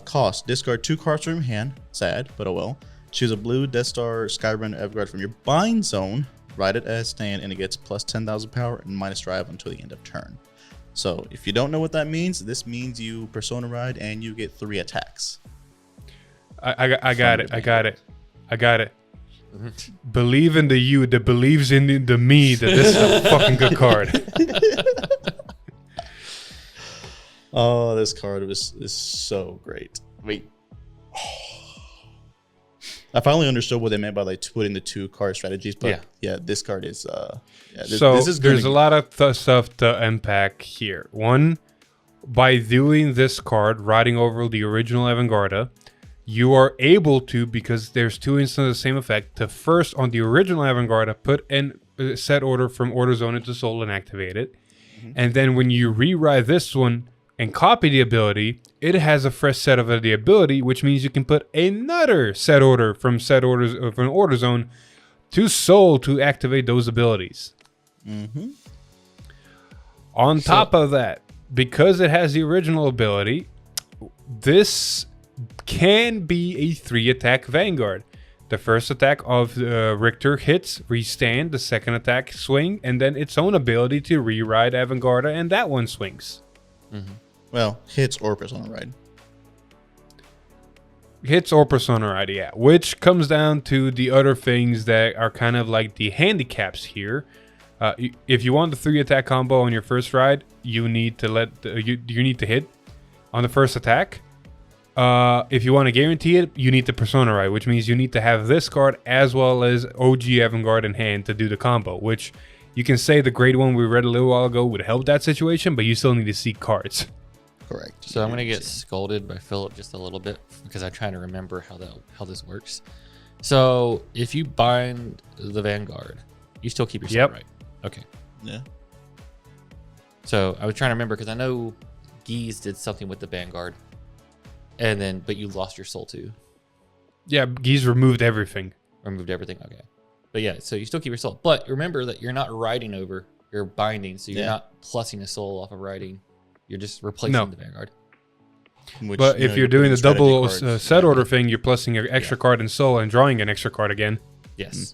Cost, discard 2 cards from your hand. Sad, but oh well. Choose a Blue Death Star Skyrender Vanguard from your bind zone. Ride it as stand, and it gets plus 10,000 power and minus drive until the end of turn. So if you don't know what that means, this means you Persona Ride and you get 3 attacks. I got it. Believe in the you that believes in the me that this is a fucking good card. Oh, this card is so great. Wait. I finally understood what they meant by like putting the 2 card strategies, but yeah, this card is So there's a lot of stuff to unpack here. One, by doing this card, riding over the original Avantgarde, you are able to, because there's 2 instances of the same effect, to first on the original Avantgarde put in a set order from order zone into soul and activate it. And then when you rewrite this one and copy the ability, it has a fresh set of the ability, which means you can put another set order from order zone to soul to activate those abilities. On top of that, because it has the original ability, this can be a 3 attack Vanguard. The first attack of Richter hits, restand, the second attack swing, and then its own ability to re-ride Vanguard, and that one swings. Well, hits or persona ride. Hits or persona ride, yeah. Which comes down to the other things that are kind of like the handicaps here. If you want the 3 attack combo on your first ride, you need to you need to hit on the first attack. If you want to guarantee it, you need the persona ride, which means you need to have this card as well as OG Vanguard in hand to do the combo, which you can say the great one we read a little while ago would help that situation, but you still need to see cards. Correct. So I'm gonna get scolded by Philip just a little bit because I'm trying to remember how this works. So if you bind the Vanguard, you still keep your soul, right? Okay. Yeah. So I was trying to remember because I know Geese did something with the Vanguard, but you lost your soul too. Yeah, Geese removed everything. Removed everything. Okay. But yeah, so you still keep your soul. But remember that you're not riding over, you're binding, so you're not plussing a soul off of riding. You're just replacing the Vanguard. Which, but if you're doing the double set order thing, you're plussing an extra card in soul and drawing an extra card again. Yes.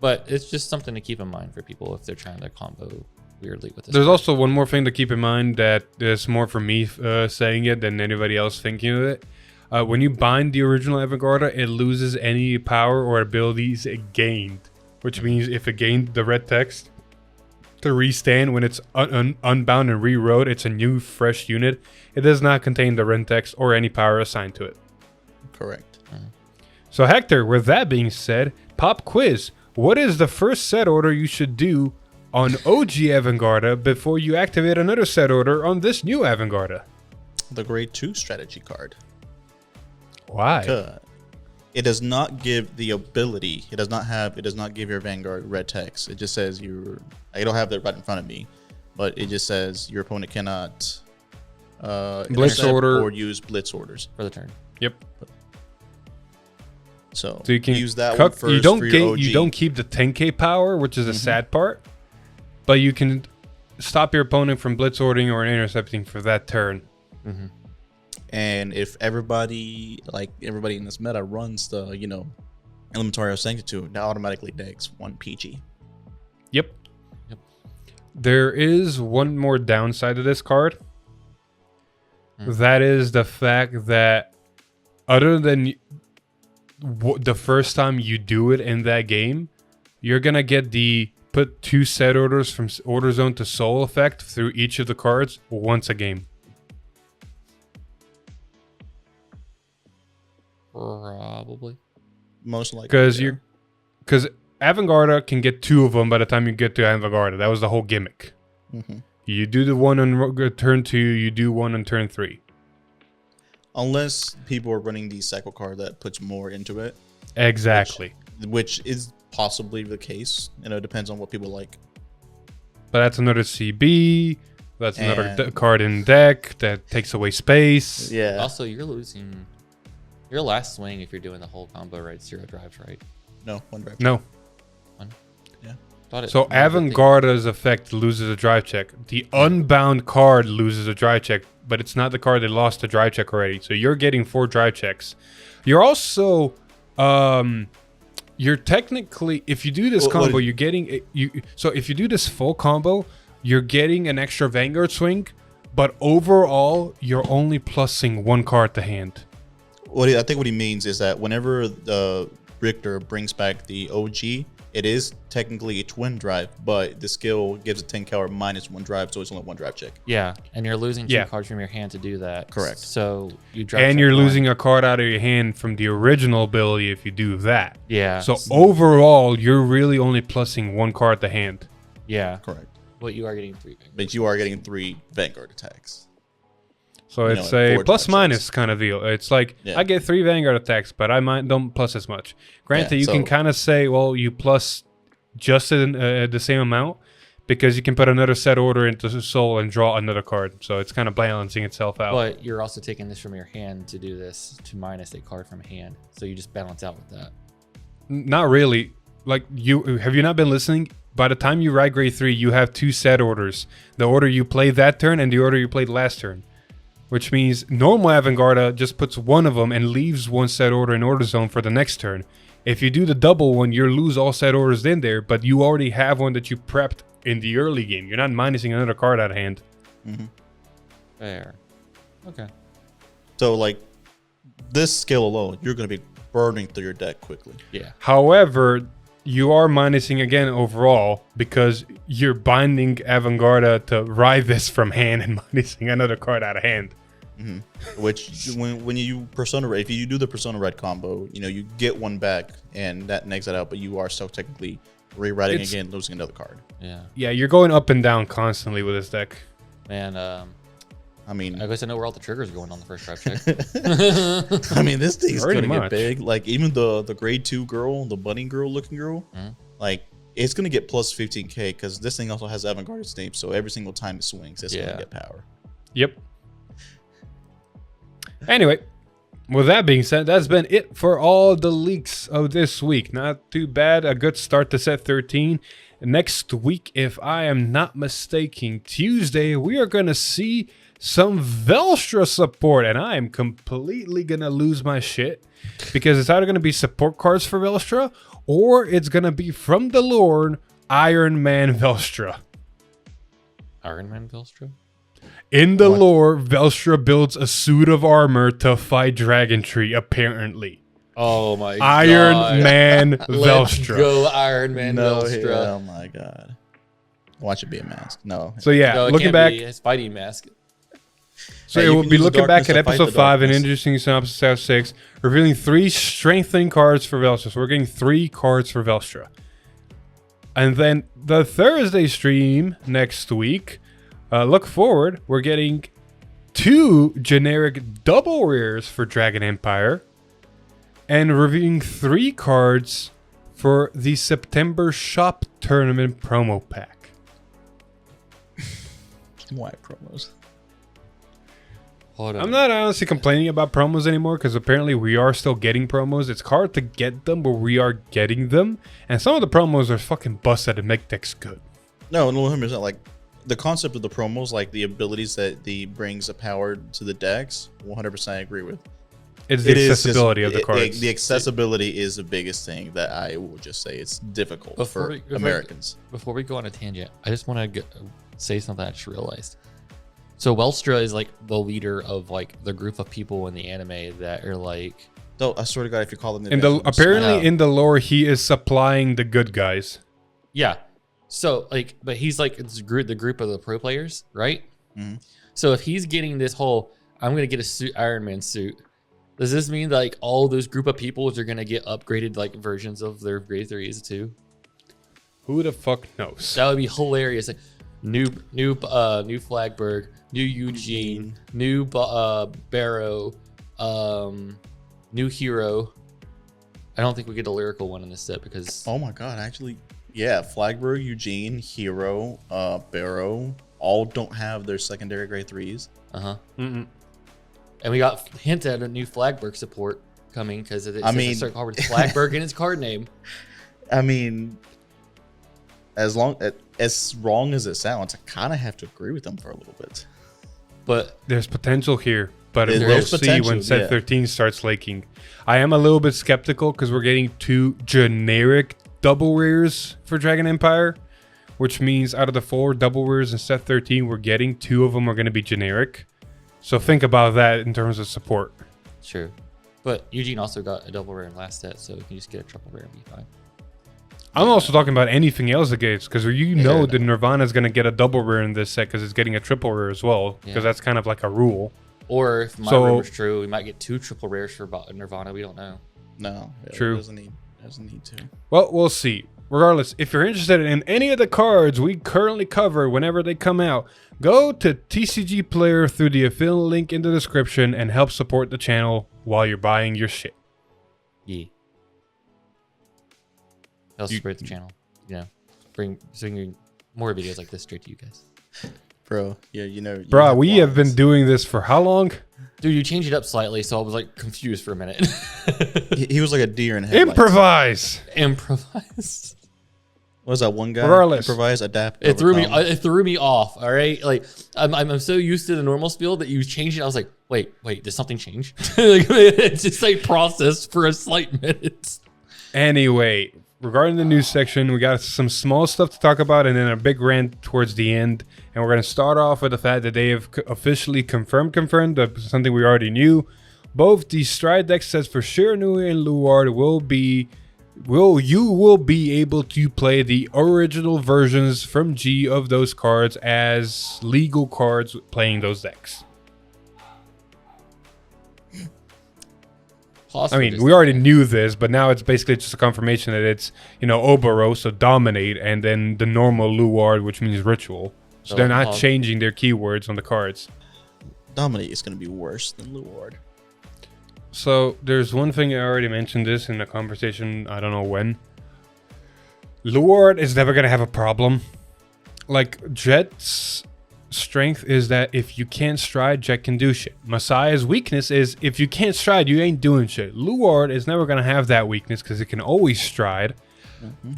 But it's just something to keep in mind for people if they're trying to combo weirdly with this. There's also one more thing to keep in mind that is more for me saying it than anybody else thinking of it. When you bind the original Vanguard, it loses any power or abilities it gained. Which means if it gained the red text to restand when it's unbound and rewrote, it's a new fresh unit. It does not contain the red text or any power assigned to it. Correct. So Hector, with that being said, pop quiz. What is the first set order you should do on OG Vanguard before you activate another set order on this new Vanguard? The grade 2 strategy card. Why? It does not give the ability. It does not give your Vanguard red text. It just says I don't have that right in front of me, but it just says your opponent cannot blitz order or use blitz orders for the turn. Yep. So you can use that one first. You don't keep the 10k power, which is a sad part, but you can stop your opponent from blitz ordering or intercepting for that turn. And if everybody in this meta runs the Elementario Sanctitude, that automatically decks 1 PG. Yep. There is one more downside to this card. That is the fact that other than the first time you do it in that game, you're gonna get the put 2 set orders from order zone to soul effect through each of the cards once a game. Probably. Most likely. Because Vanguard can get 2 of them by the time you get to Vanguard. That was the whole gimmick. You do the one on turn 2, you do one on turn 3. Unless people are running the cycle card that puts more into it. Exactly. Which is possibly the case. It depends on what people like. But that's another CB. That's another card in deck that takes away space. Yeah. Also, you're losing your last swing if you're doing the whole combo, right? 0 drives, right? No, 1 drive. No. 1? Yeah. So Vanguard's effect loses a drive check. The unbound card loses a drive check, but it's not the card that lost the drive check already. So you're getting 4 drive checks. You're also you're technically, if you do this combo, you're getting so if you do this full combo, you're getting an extra Vanguard swing, but overall you're only plussing 1 card to hand. I think what he means is that whenever the Richter brings back the OG, it is technically a twin drive, but the skill gives it 10 power minus 1 drive, so it's only 1 drive check. Yeah, and you're losing 2 cards from your hand to do that. Correct. So you drop. And you're losing a card out of your hand from the original ability if you do that. Yeah. So overall, you're really only plussing 1 card to hand. Yeah. Correct. But you are getting 3 Vanguard. But you are getting 3 Vanguard attacks. So it's a plus minus kind of deal. It's like I get 3 Vanguard attacks, but I don't plus as much. Granted, you can kind of say, well, you plus just the same amount because you can put another set order into soul and draw another card. So it's kind of balancing itself out. But you're also taking this from your hand to do this to minus a card from hand. So you just balance out with that. Not really. Like have you not been listening? By the time you ride grade 3, you have 2 set orders. The order you played that turn and the order you played last turn. Which means normal Vanguard just puts 1 of them and leaves 1 set order in order zone for the next turn. If you do the double one, you lose all set orders in there, but you already have one that you prepped in the early game. You're not minusing another card out of hand. Fair. Okay. So like this skill alone, you're going to be burning through your deck quickly. Yeah. However, you are minusing again overall because you're binding Vanguard to ride this from hand and minusing another card out of hand. Which when you Persona Red, if you do the Persona Red combo, you know, you get one back and that negs it out, but you are still technically rewriting again, losing another card. Yeah. Yeah, you're going up and down constantly with this deck. Man, I mean, I guess I know where all the triggers are going on the first drive check. I mean, this thing's Pretty gonna much. get big. Like even the grade 2 girl, the bunny girl looking girl, like it's gonna get plus 15k because this thing also has Avant-Garde name. So every single time it swings, it's gonna get power. Yep. Anyway, with that being said, that's been it for all the leaks of this week. Not too bad. A good start to set 13. Next week, if I am not mistaken, Tuesday, we are going to see some Velstra support. And I am completely going to lose my shit because it's either going to be support cards for Velstra or it's going to be from the Lord, Iron Man Velstra. Iron Man Velstra? In the lore, Velstra builds a suit of armor to fight Dragon Tree, apparently. Oh my Iron god. Man Let's Velstra. go Iron Man Velstra. Oh my god. Watch it be a mask. No. So yeah, No, it looking can't back, be. It's Spidey mask. so Hey, it you will can be use the looking back darkness at to fight episode the 5 and darkness. introducing synopsis out 6, revealing 3 strengthening cards for Velstra. So we're getting 3 cards for Velstra. And then the Thursday stream next week, look forward, we're getting 2 generic double rares for Dragon Empire and reviewing 3 cards for the September Shop Tournament promo pack. Why promos? Hold on. I'm not honestly complaining about promos anymore because apparently we are still getting promos. It's hard to get them, but we are getting them. And some of the promos are fucking busted and make decks good. No, 100%. Like the concept of the promos, like the abilities that the brings a power to the decks, 100% I agree with. It's the accessibility of the cards. The accessibility is the biggest thing that I will just say it's difficult for Americans. Before we go on a tangent, I just want to say something I just realized. So Velstra is like the leader of like the group of people in the anime that are like. Though I swear to God, if you call them apparently in the lore, he is supplying the good guys. Yeah. So like, but he's like it's the group of the pro players, right? Mhm. So if he's getting this whole, I'm gonna get a suit, Iron Man suit. Does this mean that, like all those group of people are gonna get upgraded like versions of their grade 3s too? Who the fuck knows? That would be hilarious. Like new Flagberg, new Eugene, new Barrow, new Hero. I don't think we get a lyrical one in this set because Oh my God, actually, yeah, Flagberg, Eugene, Hero, Barrow, all don't have their secondary grade 3s. And we got hinted at a new Flagberg support coming because it I says mean- a certain card with Flagberg in its card name. I mean, as wrong as it sounds, I kind of have to agree with them for a little bit. But There's potential here, but we'll There's see potential, when set yeah. 13 starts laking. I am a little bit skeptical because we're getting 2 generic double rares for Dragon Empire, which means out of the 4 double rares in set 13, we're getting 2 of them are going to be generic. So think about that in terms of support. true. But Eugene also got a double rare in last set, so we can just get a triple rare and be fine. I'm also talking about anything else it gets, because you know that Nirvana is going to get a double rare in this set because it's getting a triple rare as well, because that's kind of like a rule. Or if my rumor's true, we might get 2 triple rares for Nirvana. We don't know. No, True. It doesn't need to. Well, we'll see. Regardless, if you're interested in any of the cards we currently cover whenever they come out, go to TCG Player through the affiliate link in the description and help support the channel while you're buying your shit. Yeah. Help support the channel. You know, bring more videos like this straight to you guys. Bro, yeah, you know. Bruh, we have been doing this for how long? Dude, you changed it up slightly, so I was like confused for a minute. He was like a deer in headlights. Improvise! Improvise. What was that one guy? Regardless. Improvise, adapt. It threw me. overcome. It threw me off. All right, like I'm so used to the normal spiel that you changed it. I was like, wait, did something change? Like, it's just like processed for a slight minute. Anyway, regarding the news section, we got some small stuff to talk about and then a big rant towards the end. And we're going to start off with the fact that they have officially confirmed that something we already knew. Both the Stride deck sets for sure, Nuger and Luard you will be able to play the original versions from G of those cards as legal cards playing those decks. I mean, we already knew this, but now it's basically just a confirmation that it's, Oboro, so dominate, and then the normal Luard, which means ritual. So they're not changing their keywords on the cards. Dominate is going to be worse than Luard. So there's one thing I already mentioned this in a conversation, I don't know when. Luard is never going to have a problem. Like, Jet's strength is that if you can't stride, Jet can do shit. Messiah's weakness is if you can't stride, you ain't doing shit. Luard is never going to have that weakness because it can always stride.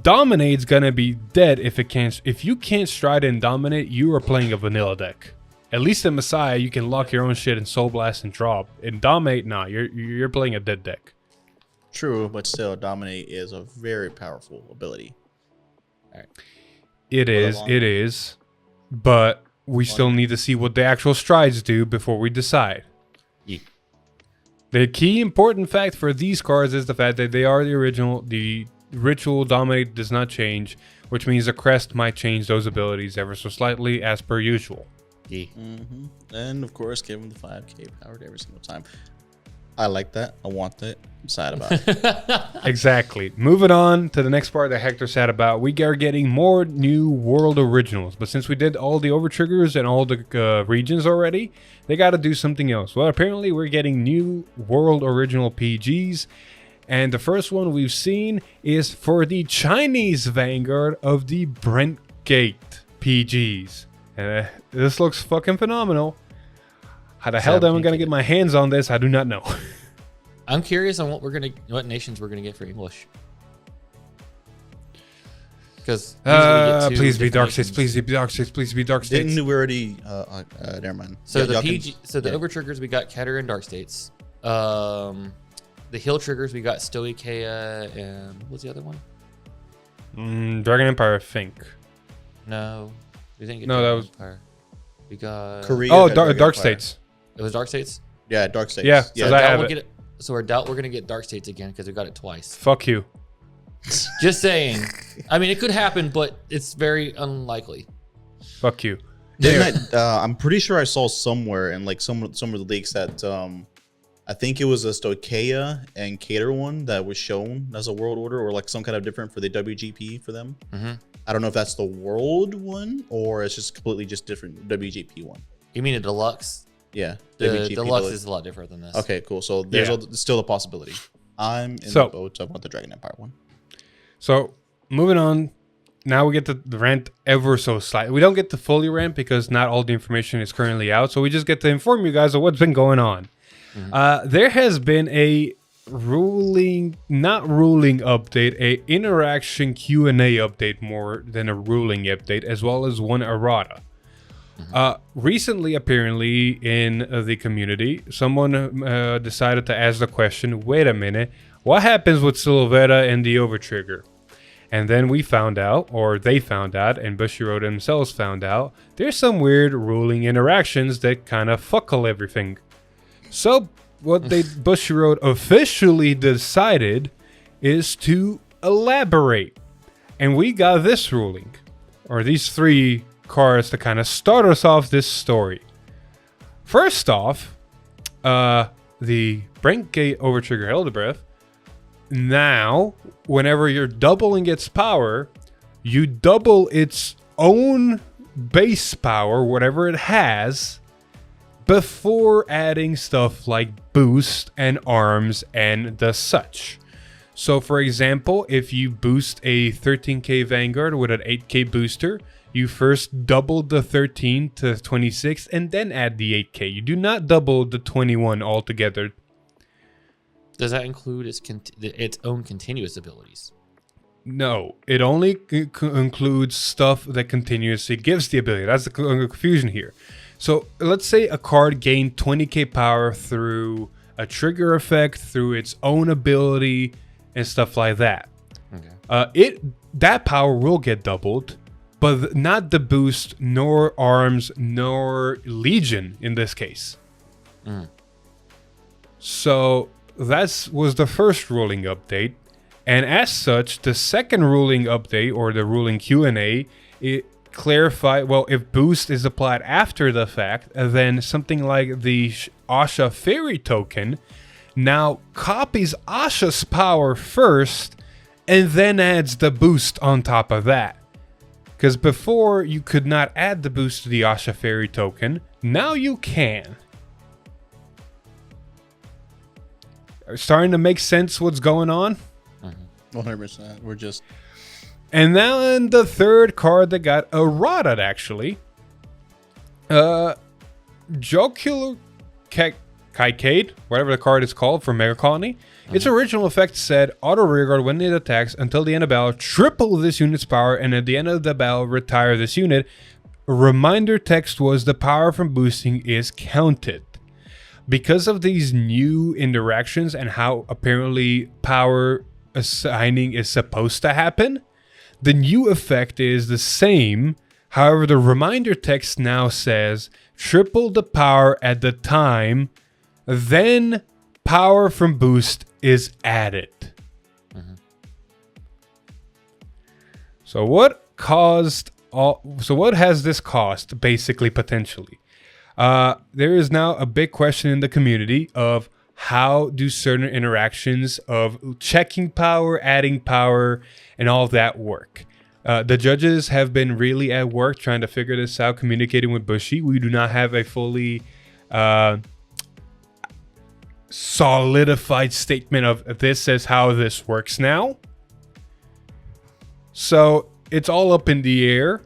Dominate's going to be dead if it can't. If you can't stride and dominate, you are playing a vanilla deck. At least in Messiah, you can lock your own shit and Soul Blast and drop. In Dominate, nah, you're playing a dead deck. True, but still, Dominate is a very powerful ability. All right. It is. But we still need to see what the actual strides do before we decide. Yeah. The key important fact for these cards is the fact that they are the original. The Ritual Dominate does not change, which means the Crest might change those abilities ever so slightly as per usual. Yeah. And of course, give him the 5k powered every single time. I like that. I want that. I'm sad about it. Exactly. Moving on to the next part that Hector said about, we are getting more new world originals. But since we did all the overtriggers and all the regions already, they got to do something else. Well, apparently we're getting new world original PGs. And the first one we've seen is for the Chinese Vanguard of the Brent Gate PGs. This looks fucking phenomenal. How the hell am I gonna get my hands on this? I do not know. I'm curious on what nations we're gonna get for English. Because please be Dark States. Please be Dark States. Please be Dark States. Didn't we already? Never mind. So the overtriggers we got Ketter and Dark States. The heal triggers we got Stoicheia and what was the other one? Dragon Empire, I think. No. We didn't get that was Empire. We got Korea. Oh, Dark States. It was Dark States. Yeah, Dark States. Yeah, yeah. I have it. So we're gonna get Dark States again because we got it twice. Fuck you. Just saying. I mean, it could happen, but it's very unlikely. Fuck you. I'm pretty sure I saw somewhere in like some of the leaks that I think it was a Stoicheia and Ketter one that was shown as a world order or like some kind of different for the WGP for them. I don't know if that's the world one or it's just completely just different WGP one. You mean a deluxe? Yeah. The deluxe is a lot different than this. Okay, cool. So there's still a possibility. I'm in the boat of the Dragon Empire one. So moving on, now we get the rant ever so slightly. We don't get to fully rant because not all the information is currently out. So we just get to inform you guys of what's been going on. There has been a update, a interaction Q&A update more than a ruling update, as well as one errata. Recently, apparently, in the community, someone decided to ask the question, wait a minute, what happens with Silvera and the Overtrigger? And then we found out, or they found out, and Bushiroad themselves found out, there's some weird ruling interactions that kind of fuckle everything. So what Bushiroad officially decided is to elaborate. And we got this ruling, or these three cards to kind of start us off this story. First off, the Brentgate Overtrigger Elder Breath. Now, whenever you're doubling its power, you double its own base power, whatever it has, before adding stuff like boost and arms and the such. So for example, if you boost a 13k Vanguard with an 8k booster, you first double the 13 to 26 and then add the 8k. You do not double the 21 altogether. Does that include its own continuous abilities? No, it only includes stuff that continuously gives the ability. That's the confusion here. So let's say a card gained 20k power through a trigger effect, through its own ability, and stuff like that. Okay. That power will get doubled, but not the boost, nor arms, nor legion in this case. So that was the first ruling update, and as such, the second ruling update, or the ruling Q&A, it clarified, well, if boost is applied after the fact, then something like the Asha Fairy token now copies Asha's power first, and then adds the boost on top of that. Because before, you could not add the boost to the Asha Fairy token. Now you can. Starting to make sense what's going on? 100%. We're just... And then the third card that got errated, actually. Jocular Kikade, whatever the card is called for Mega Colony. Its original effect said, auto rearguard when it attacks until the end of battle, triple this unit's power, and at the end of the battle, retire this unit. Reminder text was the power from boosting is counted. Because of these new interactions and how apparently power assigning is supposed to happen, the new effect is the same. However, the reminder text now says triple the power at the time, then power from boost is added. So what has this cost basically potentially? There is now a big question in the community of how do certain interactions of checking power, adding power, and all of that work. The judges have been really at work trying to figure this out, communicating with Bushy. We do not have a fully solidified statement of this as how this works now. So it's all up in the air.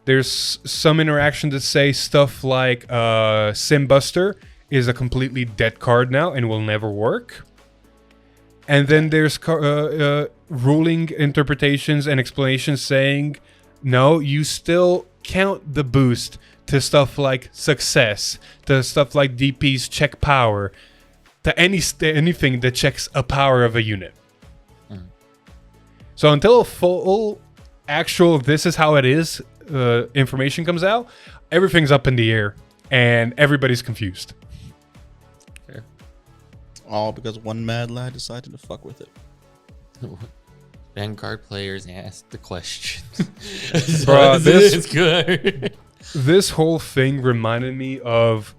There's some interactions that say stuff like Simbuster is a completely dead card now and will never work. And then there's ruling interpretations and explanations saying, no, you still count the boost to stuff like success, to stuff like DP's check power, to anything that checks a power of a unit. So until a full actual this is how it is information comes out, everything's up in the air and everybody's confused. Fair. All because one mad lad decided to fuck with it. Vanguard players asked the question. Bro, this is good. This whole thing reminded me of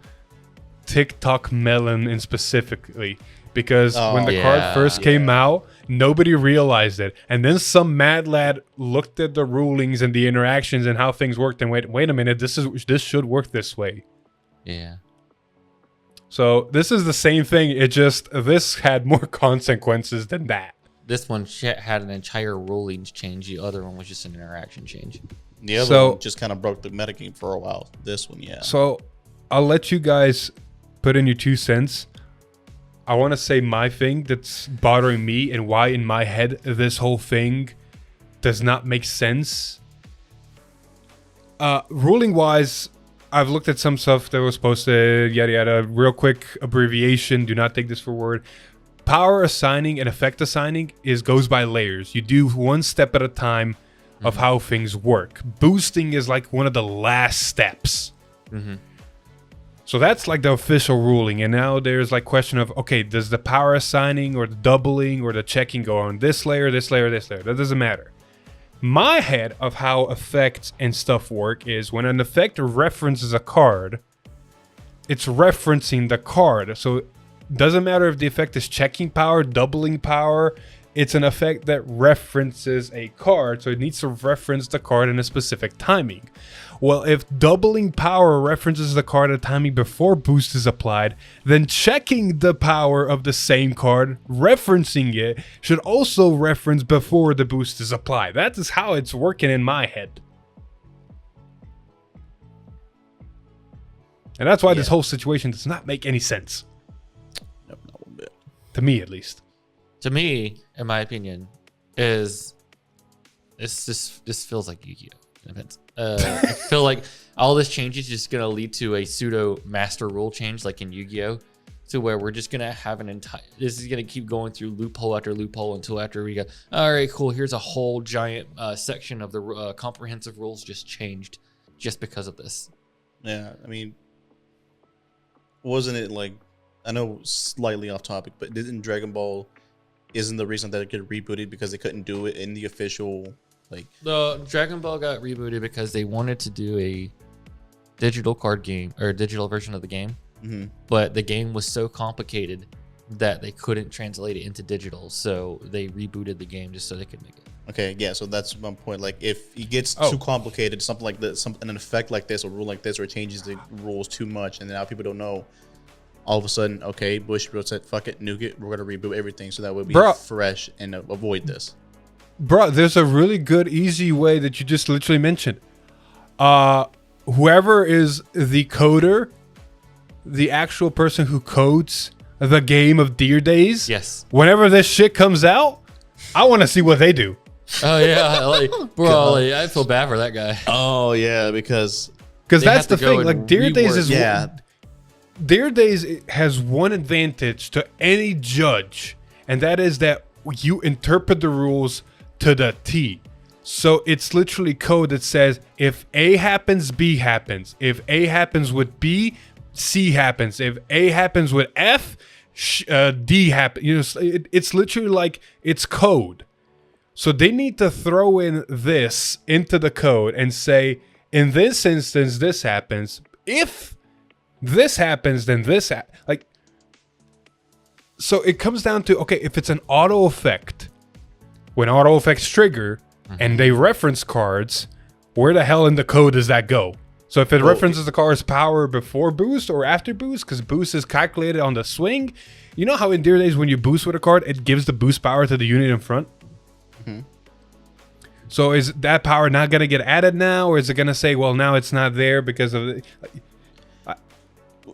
TikTok Melon in specifically, because when the card first came out, nobody realized it, and then some mad lad looked at the rulings and the interactions and how things worked, and wait a minute, this should work this way. Yeah. So this is the same thing. It just this had more consequences than that. This one had an entire rulings change. The other one was just an interaction change. The other one just kind of broke the metagame for a while. This one, yeah. So I'll let you guys put in your 2 cents. I want to say my thing that's bothering me and why in my head this whole thing does not make sense. Ruling wise, I've looked at some stuff that was posted, yada yada. Real quick abbreviation, do not take this for word. Power assigning and effect assigning goes by layers. You do one step at a time of how things work. Boosting is like one of the last steps. So that's like the official ruling. And now there's like question of, okay, does the power assigning or the doubling or the checking go on this layer, this layer, this layer? That doesn't matter. My head of how effects and stuff work is when an effect references a card, it's referencing the card. So it doesn't matter if the effect is checking power, doubling power. It's an effect that references a card, so it needs to reference the card in a specific timing. Well, if doubling power references the card at a timing before boost is applied, then checking the power of the same card, referencing it, should also reference before the boost is applied. That is how it's working in my head. And that's why this whole situation does not make any sense. Nope, not one bit. To me, at least. To me, in my opinion, is this feels like Yu-Gi-Oh! I feel like all this change is just gonna lead to a pseudo master rule change, like in Yu-Gi-Oh! to where we're just gonna have an entire. This is gonna keep going through loophole after loophole until after we go. All right, cool. Here's a whole giant section of the comprehensive rules just changed just because of this. Yeah, I mean, wasn't it like, I know slightly off topic, but didn't Dragon Ball isn't the reason that it get rebooted because they couldn't do it in the official like? The Dragon Ball got rebooted because they wanted to do a digital card game or a digital version of the game. But the game was so complicated that they couldn't translate it into digital, so they rebooted the game just so they could make it. Okay, yeah, so that's one point. Like, if it gets too complicated, something like this, an effect like this, or rule like this, or it changes the rules too much, and now people don't know. All of a sudden, okay, Bushiroad said, "Fuck it, nuke it. We're gonna reboot everything so that we'll be fresh and avoid this." Bro, there's a really good, easy way that you just literally mentioned. Whoever is the coder, the actual person who codes the game of Deer Days, yes. Whenever this shit comes out, I want to see what they do. Oh yeah, like, bro, like, I feel bad for that guy. Oh yeah, because that's the thing. Like Deer Days is Deer Days has one advantage to any judge, and that is that you interpret the rules to the T. So it's literally code that says if A happens, B happens. If A happens with B, C happens. If A happens with F, D happens. You know, it's literally like it's code. So they need to throw in this into the code and say, in this instance, this happens. If this happens, then this like. So it comes down to, okay, if it's an auto effect, when auto effects trigger and they reference cards, where the hell in the code does that go? So if it references the card's power before boost or after boost, because boost is calculated on the swing. You know how in Deer Days when you boost with a card, it gives the boost power to the unit in front? So is that power not going to get added now? Or is it going to say, well, now it's not there because of...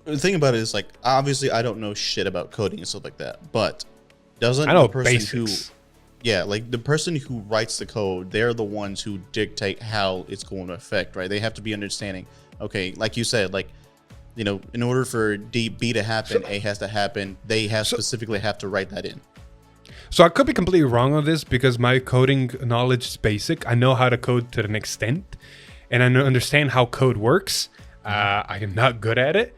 The thing about it is, like, obviously I don't know shit about coding and stuff like that, but doesn't I know the person basics. Yeah, like the person who writes the code, they're the ones who dictate how it's going to affect, right? They have to be understanding, okay, like you said, like, you know, in order for B to happen, A has to happen. They have specifically have to write that in. So I could be completely wrong on this because my coding knowledge is basic. I know how to code to an extent, and I understand how code works. I am not good at it.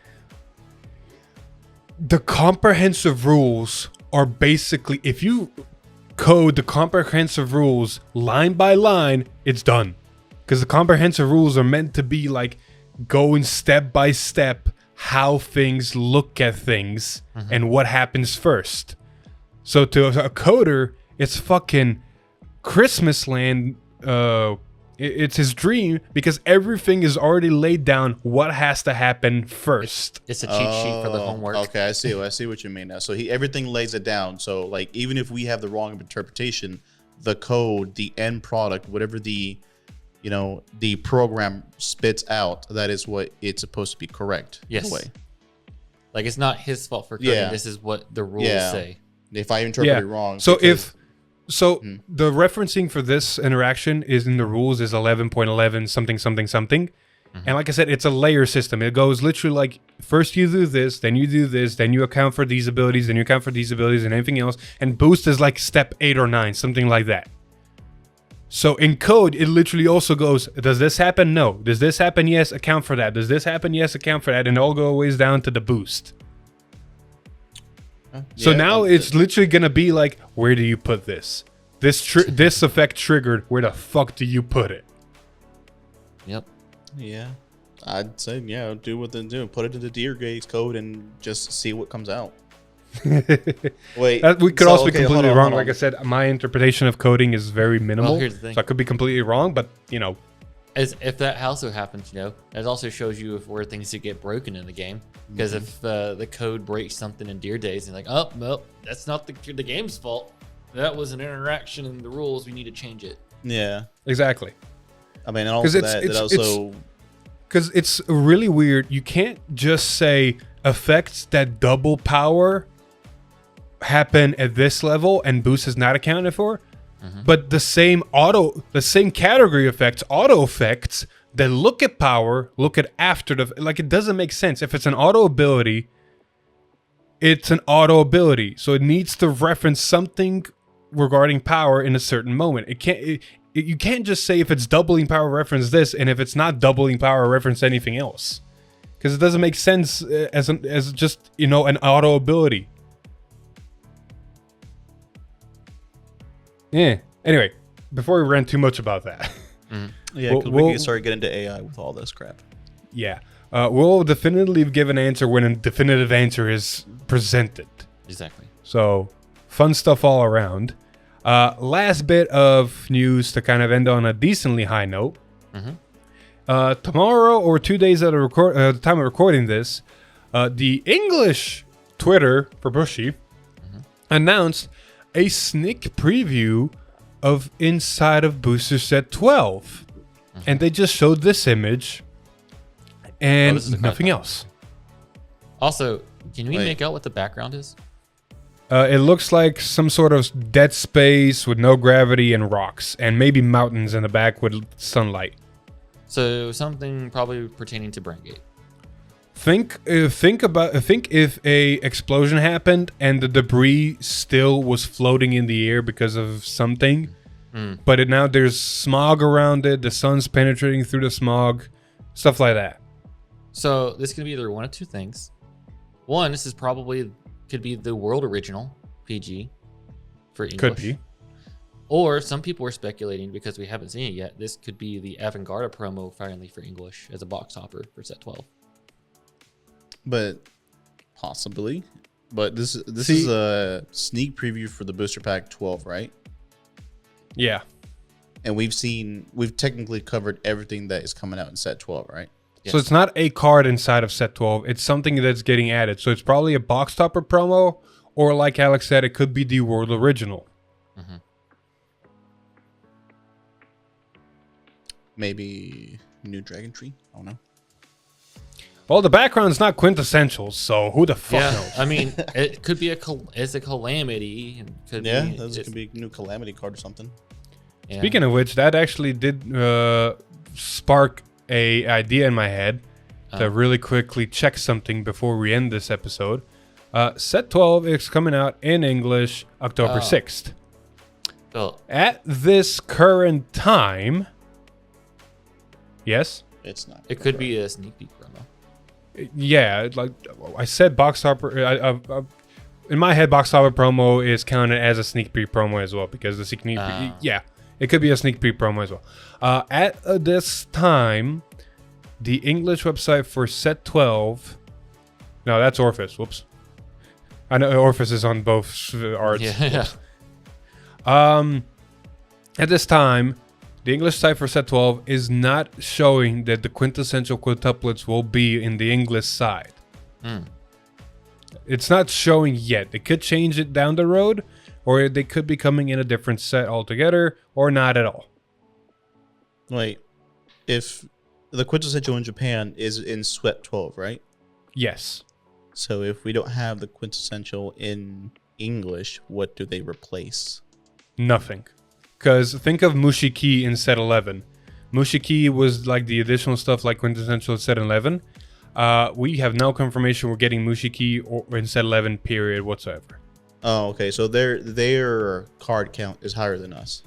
The comprehensive rules are basically, if you code the comprehensive rules line by line, it's done. Because the comprehensive rules are meant to be like going step by step how things look at things and what happens first. So to a coder, it's fucking Christmas land. It's his dream because everything is already laid down what has to happen first. It's a cheat sheet for the homework. Okay, I see what you mean now. So everything lays it down. So like even if we have the wrong interpretation, the code, the end product, whatever the the program spits out, that is what it's supposed to be correct. Yes. In a way. Like it's not his fault for coding. This is what the rules say. If I interpret it wrong. So the referencing for this interaction is in the rules is 11.11 something something something. And like I said, it's a layer system. It goes literally like first you do this, then you do this, then you account for these abilities, then you account for these abilities and anything else. And boost is like step 8 or 9, something like that. So in code, it literally also goes, does this happen? No. Does this happen? Yes, account for that. Does this happen? Yes, account for that. And it all goes down to the boost. So now it's literally going to be like, where do you put this? This effect triggered, where the fuck do you put it? Yep. Yeah. I'd say, do what they do. Put it into Deer Days code and just see what comes out. Wait. We could also be completely wrong. Like I said, my interpretation of coding is very minimal. Well, here's the thing. So I could be completely wrong, but, As if that also happens, it also shows you where things could get broken in the game. Because if the code breaks something in Deer Days, and like, oh, well, that's not the game's fault. That was an interaction in the rules. We need to change it. Yeah. Exactly. I mean, and also because it's really weird. You can't just say effects that double power happen at this level and boost is not accounted for. But the same category effects, auto effects that look at power, look at after it doesn't make sense. If it's an auto ability, it's an auto ability, so it needs to reference something regarding power in a certain moment. You can't just say if it's doubling power, reference this, and if it's not doubling power, reference anything else, because it doesn't make sense as just an auto ability. Yeah. Anyway, before we rant too much about that, Yeah, because we can start getting into AI with all this crap. yeah, we'll definitively give an answer when a definitive answer is presented. Exactly. So, fun stuff all around. Last bit of news to kind of end on a decently high note. Tomorrow, or 2 days at the time of recording this, the English Twitter for Bushy announced a sneak preview of Inside of Booster Set 12. And they just showed this image and this is a nothing Cardfight. else. Also, can we Wait. make out what the background is? It looks like some sort of dead space with no gravity and rocks, and maybe mountains in the back with sunlight. So something probably pertaining to Brandgate. Think if a explosion happened and the debris still was floating in the air because of something, but now there's smog around it, the sun's penetrating through the smog, stuff like that. So this could be either one of two things. One, this is probably could be the world original PG for English. Could be. Or some people are speculating, because we haven't seen it yet, this could be the Vanguard promo finally for English as a box hopper for set 12. But possibly. But this See- is a sneak preview for the booster pack 12, right? Yeah. And we've technically covered everything that is coming out in set 12, right? So it's not a card inside of set 12. It's something that's getting added. So it's probably a box topper promo, or like Alex said, it could be the world original. Maybe new Dragon Tree. I don't know. Well, the background's not quintessential, so who the fuck knows? I mean, it could be it's a calamity. And could Yeah, be, this could be a new Calamity card or something. yeah. Speaking of which, that actually did spark a idea in my head to really quickly check something before we end this episode. Set 12 is coming out in English October 6th. Phil, At this current time, yes? It's not. it could be a sneak peek promo. Yeah, like I said, box topper. In my head, box topper promo is counted as a sneak peek promo as well, because the sneak peek. Yeah, it could be a sneak peek promo as well. At this time, the English website for set 12. No, that's Orphis. Whoops. I know Orphis is on both arts. Yeah. At this time, the English site for set 12 is not showing that the quintessential quintuplets will be in the English side. It's not showing yet. They could change it down the road, or they could be coming in a different set altogether, or not at all. Wait, if the quintessential in Japan is in Sweat 12, right? Yes. So if we don't have the quintessential in English, what do they replace? Nothing. Because think of Mushiki in set 11. Mushiki was like the additional stuff like quintessential set 11. We have no confirmation we're getting Mushiki or in set 11 period whatsoever. Oh, okay. So their card count is higher than us.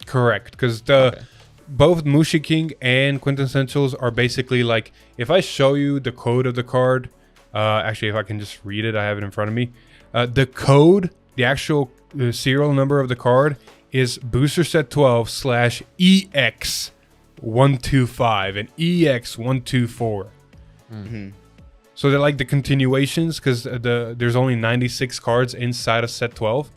Correct. Because both Mushiki and quintessentials are basically like, if I show you the code of the card, actually if I can just read it, I have it in front of me. The code, the actual serial number of the card is booster set 12 / EX125 and EX124. So they're like the continuations, because there's only 96 cards inside of set 12.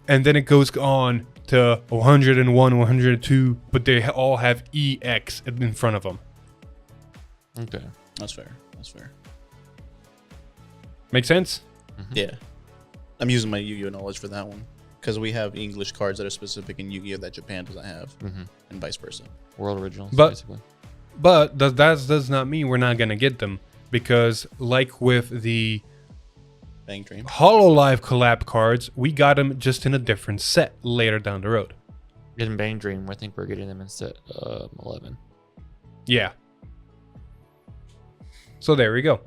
And then it goes on to 101, 102, but they all have EX in front of them. Okay. That's fair. That's fair. Make sense? Yeah. I'm using my Yu-Gi-Oh knowledge for that one, because we have English cards that are specific in Yu-Gi-Oh that Japan doesn't have, and vice versa. World originals, But- basically. But that does not mean we're not going to get them, because like with the Bang Dream. HoloLive collab cards, we got them just in a different set later down the road. In Bang Dream, I think we're getting them in set 11. Yeah. So there we go.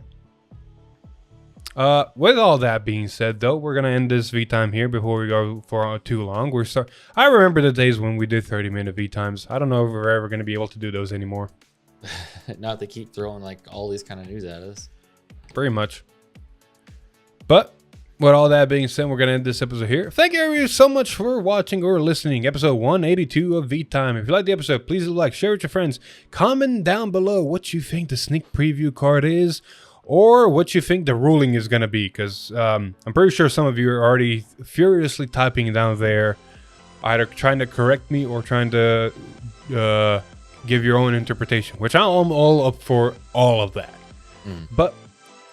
With all that being said, though, we're gonna end this V time here before we go for too long. I remember the days when we did 30-minute V times. I don't know if we're ever gonna be able to do those anymore. Not to keep throwing like all these kind of news at us. Pretty much. But with all that being said, we're gonna end this episode here. Thank you everyone so much for watching or listening. Episode 182 of V Time. If you like the episode, please like, share with your friends. Comment down below what you think the sneak preview card is, or what you think the ruling is going to be, because I'm pretty sure some of you are already furiously typing down there, either trying to correct me or trying to give your own interpretation, which I'm all up for all of that. But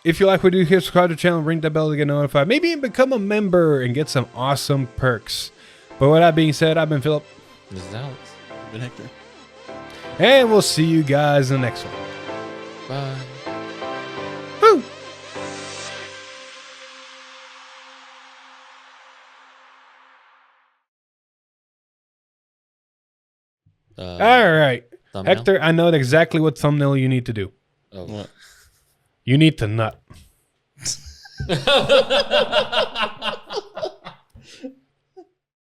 if you like what we do here, subscribe to the channel, ring that bell to get notified, maybe even become a member and get some awesome perks. But with that being said, I've been Philip. This is Alex. I've been Hector. And we'll see you guys in the next one. Bye. Woo! All right. Thumbnail? Hector, I know exactly what thumbnail you need to do. Oh. What? You need to nut.